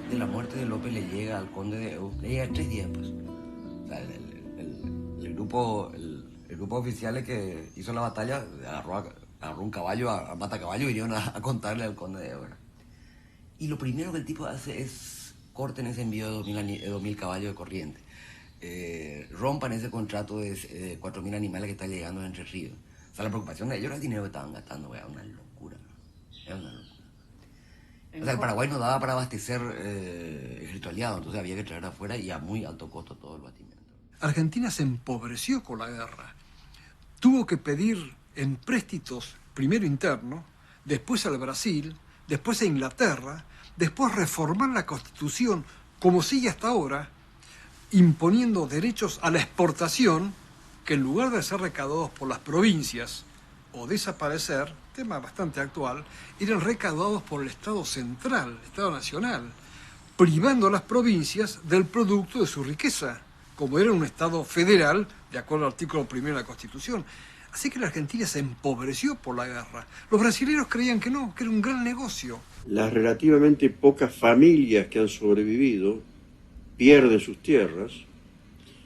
De la muerte de López le llega al conde de Eu, le llega 3 días pues. O sea, el grupo oficiales que hizo la batalla agarró un caballo, a matacaballo, y vinieron a contarle al conde de Eu. Y lo primero que el tipo hace es corten ese envío de 2.000 caballos de corriente, rompan ese contrato de 4.000 animales que está llegando de Entre Ríos. O sea, la preocupación de ellos era el dinero que estaban gastando, era una locura, ¿no? Era una locura. O sea, el Paraguay no daba para abastecer ejército aliado, entonces había que traer afuera y a muy alto costo todo el batimiento. Argentina se empobreció con la guerra. Tuvo que pedir empréstitos, primero internos, después al Brasil, después a Inglaterra, después reformar la Constitución, como sigue hasta ahora, imponiendo derechos a la exportación, que en lugar de ser recaudados por las provincias o desaparecer, tema bastante actual, eran recaudados por el Estado central, el Estado nacional, privando a las provincias del producto de su riqueza, como era un Estado federal, de acuerdo al artículo 1 de la Constitución. Así que la Argentina se empobreció por la guerra. Los brasileños creían que no, que era un gran negocio. Las relativamente pocas familias que han sobrevivido pierden sus tierras,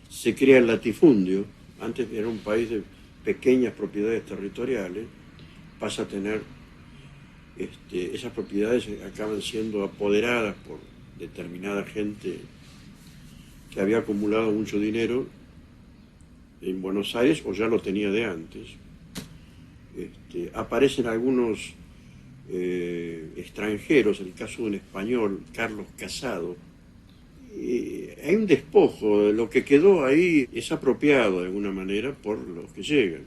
se crea el latifundio. Antes era un país de pequeñas propiedades territoriales, pasa a tener, esas propiedades acaban siendo apoderadas por determinada gente que había acumulado mucho dinero en Buenos Aires o ya lo tenía de antes. Aparecen algunos extranjeros, el caso de un español, Carlos Casado. Hay un despojo, lo que quedó ahí es apropiado de alguna manera por los que llegan.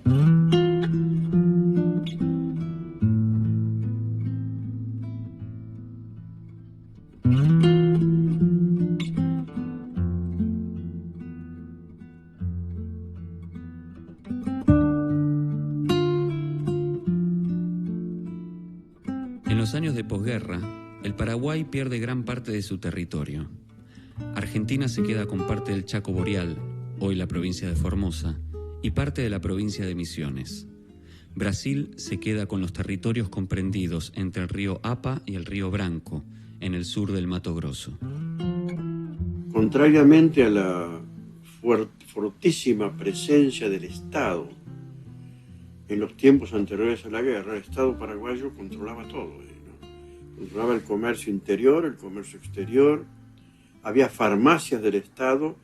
En los años de posguerra, el Paraguay pierde gran parte de su territorio. Argentina se queda con parte del Chaco Boreal, hoy la provincia de Formosa, y parte de la provincia de Misiones. Brasil se queda con los territorios comprendidos entre el río Apa y el río Branco, en el sur del Mato Grosso. Contrariamente a la fortísima presencia del Estado en los tiempos anteriores a la guerra, el Estado paraguayo controlaba todo, ¿no? Controlaba el comercio interior, el comercio exterior, había farmacias del Estado,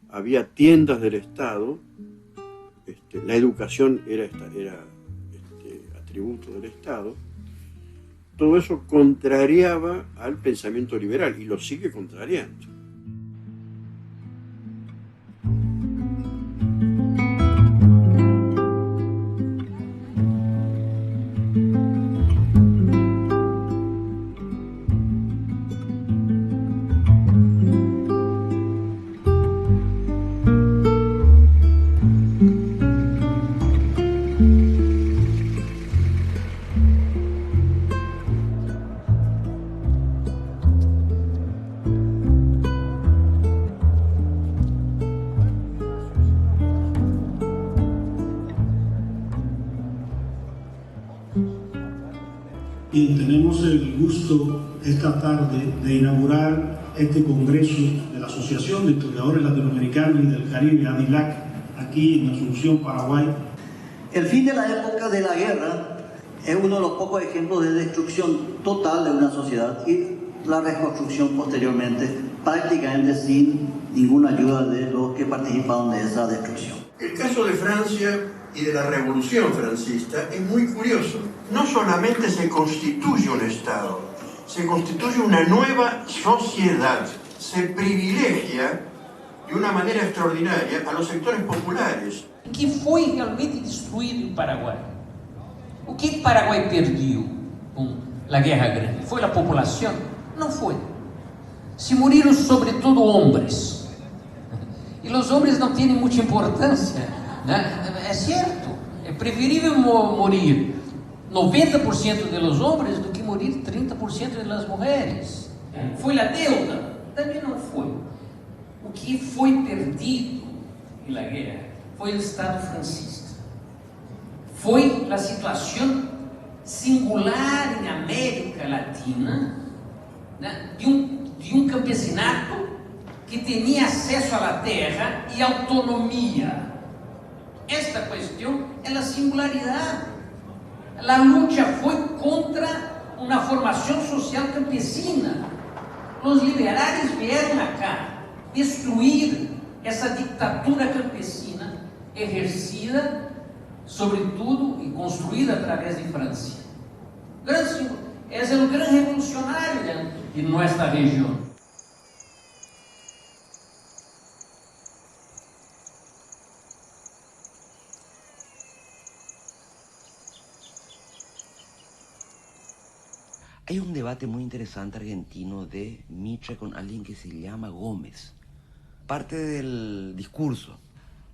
había tiendas del Estado, la educación era atributo del Estado. Todo eso contrariaba al pensamiento liberal y lo sigue contrariando. Bien, tenemos el gusto esta tarde de inaugurar este congreso de la Asociación de Historiadores Latinoamericanos y del Caribe, ADILAC, aquí en Asunción, Paraguay. El fin de la época de la guerra es uno de los pocos ejemplos de destrucción total de una sociedad y la reconstrucción posteriormente prácticamente sin ninguna ayuda de los que participaron de esa destrucción. El caso de Francia y de la Revolución Francista es muy curioso. No solamente se constituye un Estado, se constituye una nueva sociedad. Se privilegia de uma maneira extraordinária a los sectores populares. O que foi realmente destruído em Paraguai? O que Paraguai perdeu com a Guerra Grande? Foi a população? Não foi. Se moriram sobretudo homens. E os homens não têm muita importância. É certo. É preferível morir 90% dos homens do que morir 30% das mulheres. Foi a deuda? Também não foi. O que foi perdido na guerra foi o Estado francista. Foi a situação singular em América Latina, né, de um campesinato que tinha acesso à terra e autonomia. Esta questão é a singularidade. A luta foi contra uma formação social campesina. Os liberais vieram acá destruir essa ditadura campesina exercida, sobretudo, e construída através de França. Esse é o grande revolucionário de nossa região. Hay un debate muy interesante argentino de Mitre con alguien que se llama Gómez. Parte del discurso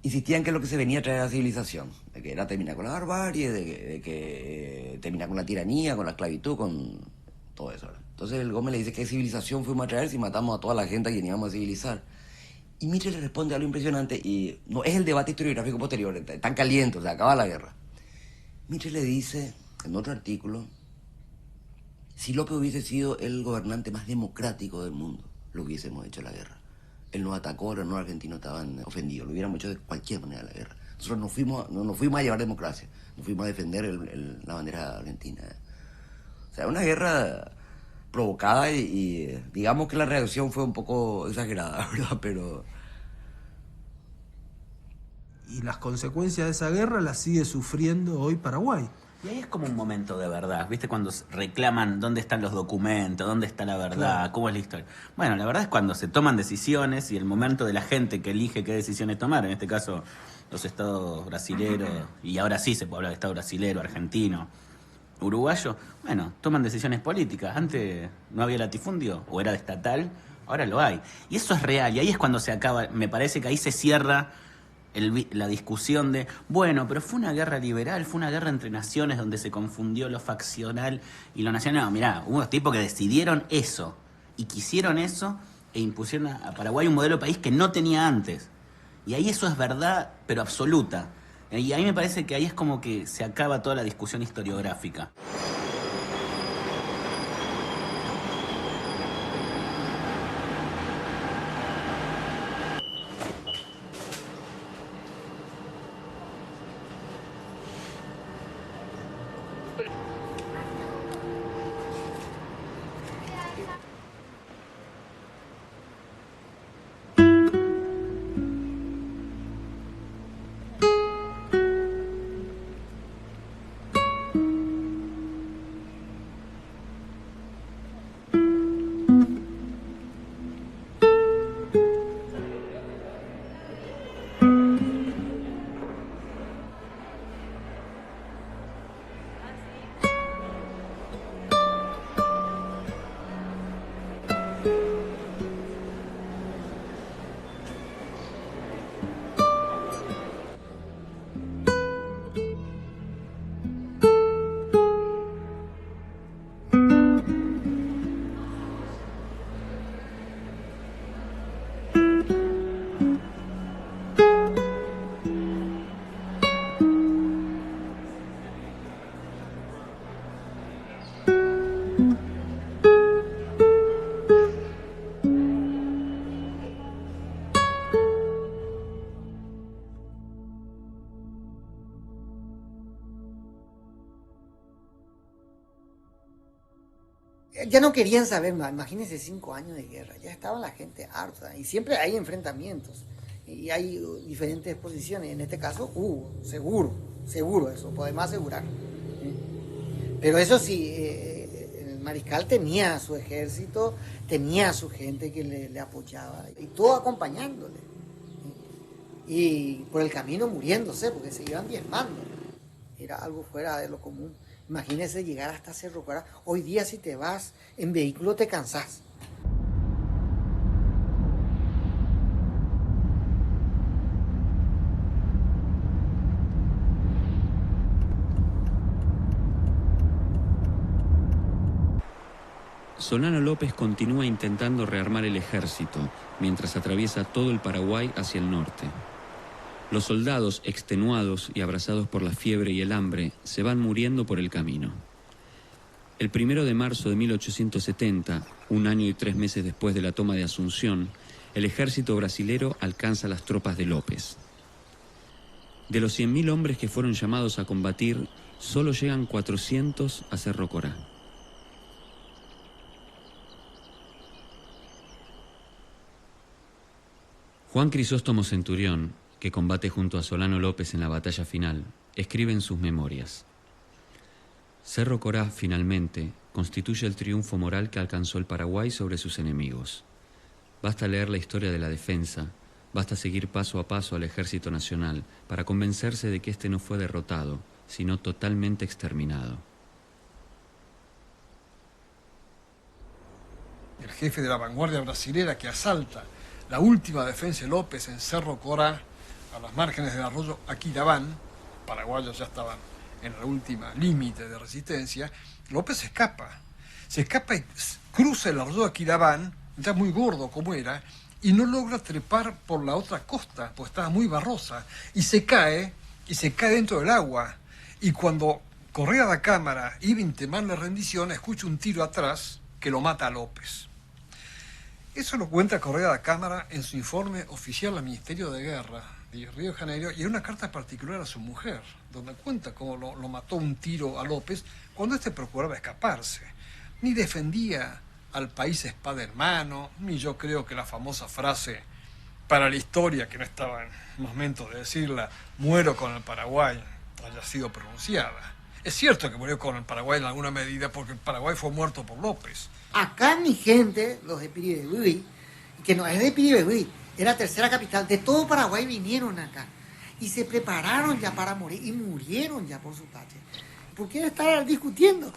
insistían que lo que se venía a traer era la civilización, de que era terminar con la barbarie, de que terminar con la tiranía, con la esclavitud, con todo eso. Entonces el Gómez le dice, ¿qué civilización fuimos a traer si matamos a toda la gente a quien íbamos a civilizar? Y Mitre le responde algo impresionante, y no es el debate historiográfico posterior, tan caliente, o sea, acaba la guerra. Mitre le dice, en otro artículo, si López hubiese sido el gobernante más democrático del mundo, lo hubiésemos hecho la guerra. Él nos atacó, los no argentinos estaban ofendidos, lo hubiéramos hecho de cualquier manera la guerra. Nosotros no nos fuimos a llevar democracia, nos fuimos a defender la bandera argentina. O sea, una guerra provocada y digamos que la reacción fue un poco exagerada, ¿verdad? Pero... Y las consecuencias de esa guerra las sigue sufriendo hoy Paraguay. Y ahí es como un momento de verdad, ¿viste? Cuando reclaman dónde están los documentos, dónde está la verdad, claro, cómo es la historia. Bueno, la verdad es cuando se toman decisiones y el momento de la gente que elige qué decisiones tomar, en este caso los estados brasileros, y ahora sí se puede hablar de estado brasilero, argentino, uruguayo, bueno, toman decisiones políticas. Antes no había latifundio, o era estatal, ahora lo hay. Y eso es real, y ahí es cuando se acaba, me parece que ahí se cierra la discusión de, bueno, pero fue una guerra liberal, fue una guerra entre naciones donde se confundió lo faccional y lo nacional. No, mirá, hubo unos tipos que decidieron eso y quisieron eso e impusieron a Paraguay un modelo de país que no tenía antes. Y ahí eso es verdad, pero absoluta. Y ahí me parece que ahí es como que se acaba toda la discusión historiográfica. Ya no querían saber más. Imagínense 5 años de guerra. Ya estaba la gente harta. Y siempre hay enfrentamientos. Y hay diferentes posiciones. En este caso hubo, seguro eso, podemos asegurar. Pero eso sí, el mariscal tenía su ejército, tenía su gente que le apoyaba. Y todo acompañándole. Y por el camino muriéndose, porque se iban diezmando. Era algo fuera de lo común. Imagínese llegar hasta Cerro Corá. Hoy día si te vas en vehículo te cansás. Solano López continúa intentando rearmar el ejército, mientras atraviesa todo el Paraguay hacia el norte. Los soldados, extenuados y abrasados por la fiebre y el hambre, se van muriendo por el camino. El 1 de marzo de 1870, 1 año y 3 meses después de la toma de Asunción, el ejército brasilero alcanza las tropas de López. De los 100.000 hombres que fueron llamados a combatir, solo llegan 400 a Cerro Corá. Juan Crisóstomo Centurión, que combate junto a Solano López en la batalla final, escribe en sus memorias: Cerro Corá, finalmente, constituye el triunfo moral que alcanzó el Paraguay sobre sus enemigos. Basta leer la historia de la defensa, basta seguir paso a paso al Ejército Nacional para convencerse de que este no fue derrotado, sino totalmente exterminado. El jefe de la vanguardia brasilera que asalta la última defensa de López en Cerro Corá, a las márgenes del arroyo Aquidabán, paraguayos ya estaban en la última límite de resistencia, López se escapa y cruza el arroyo Aquidabán, ya muy gordo como era, y no logra trepar por la otra costa, pues estaba muy barrosa, y se cae dentro del agua, y cuando Correa da Cámara iba a intimarle rendición, escucha un tiro atrás que lo mata a López. Eso lo cuenta Correa da Cámara en su informe oficial al Ministerio de Guerra de Río de Janeiro y en una carta particular a su mujer, donde cuenta cómo lo mató un tiro a López cuando éste procuraba escaparse. Ni defendía al país espada en mano, ni yo creo que la famosa frase para la historia, que no estaba en momento de decirla, muero con el Paraguay, haya sido pronunciada. Es cierto que murió con el Paraguay en alguna medida porque el Paraguay fue muerto por López. Acá mi gente, los de Piribebuy, que no es de Piribebuy, era tercera capital, de todo Paraguay vinieron acá y se prepararon ya para morir y murieron ya por su patria. ¿Por qué estar discutiendo?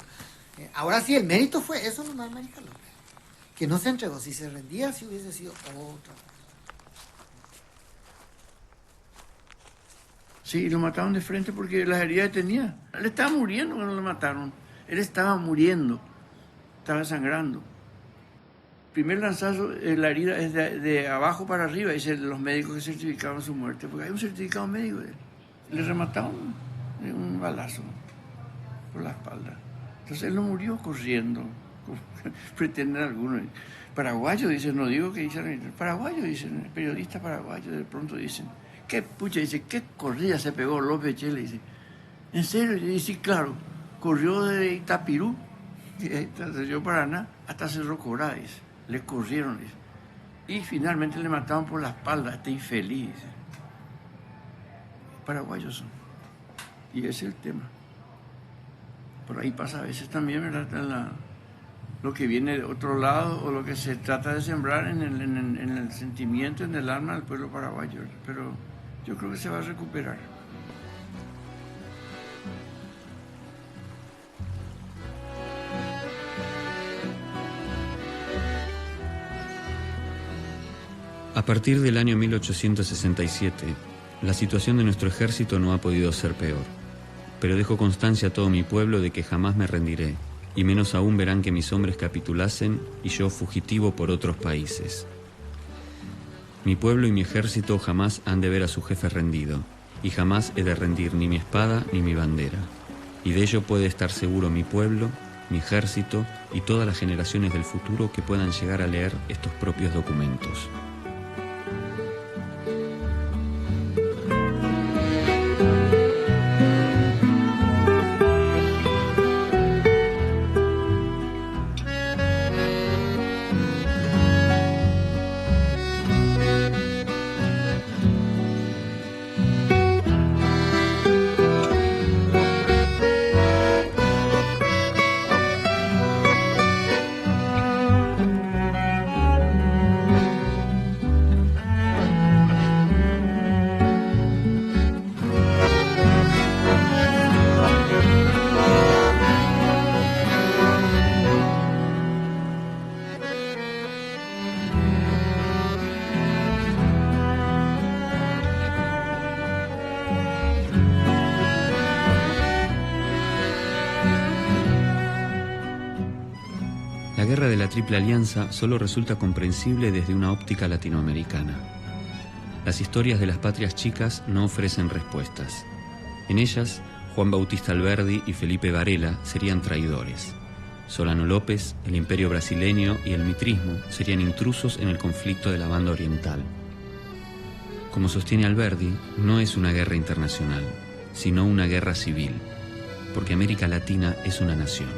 Ahora sí, el mérito fue eso nomás, Mariscal López, que no se entregó. Si se rendía, si hubiese sido otra cosa. Sí, lo mataron de frente porque las heridas que tenía. Él estaba muriendo cuando lo mataron. Él estaba muriendo. Estaba sangrando. Primer lanzazo, la herida es de abajo para arriba, dicen los médicos que certificaron su muerte, porque hay un certificado médico de él. Le remataron de un balazo por la espalda. Entonces él no murió corriendo, como pretenden algunos. Paraguayos dicen, no digo que dicen, paraguayos dicen, periodistas paraguayos de pronto dicen, qué pucha, dice, qué corrida se pegó López Chele, dice. ¿En serio? Y dice, claro, corrió de Itapirú, de Río Paraná, hasta Cerro Corá, dice. Le corrieron, dice. Y finalmente le mataron por la espalda, este infeliz, dice. Paraguayos son. Y ese es el tema. Por ahí pasa a veces también, ¿verdad? Lo que viene de otro lado o lo que se trata de sembrar en el sentimiento, en el alma del pueblo paraguayo. Pero yo creo que se va a recuperar. A partir del año 1867, la situación de nuestro ejército no ha podido ser peor, pero dejo constancia a todo mi pueblo de que jamás me rendiré, y menos aún verán que mis hombres capitulasen y yo fugitivo por otros países. Mi pueblo y mi ejército jamás han de ver a su jefe rendido, y jamás he de rendir ni mi espada ni mi bandera, y de ello puede estar seguro mi pueblo, mi ejército y todas las generaciones del futuro que puedan llegar a leer estos propios documentos. guerra de la Triple Alianza solo resulta comprensible desde una óptica latinoamericana. Las historias de las patrias chicas no ofrecen respuestas. En ellas, Juan Bautista Alberdi y Felipe Varela serían traidores. Solano López, el imperio brasileño y el mitrismo serían intrusos en el conflicto de la banda oriental. Como sostiene Alberdi, no es una guerra internacional, sino una guerra civil, porque América Latina es una nación.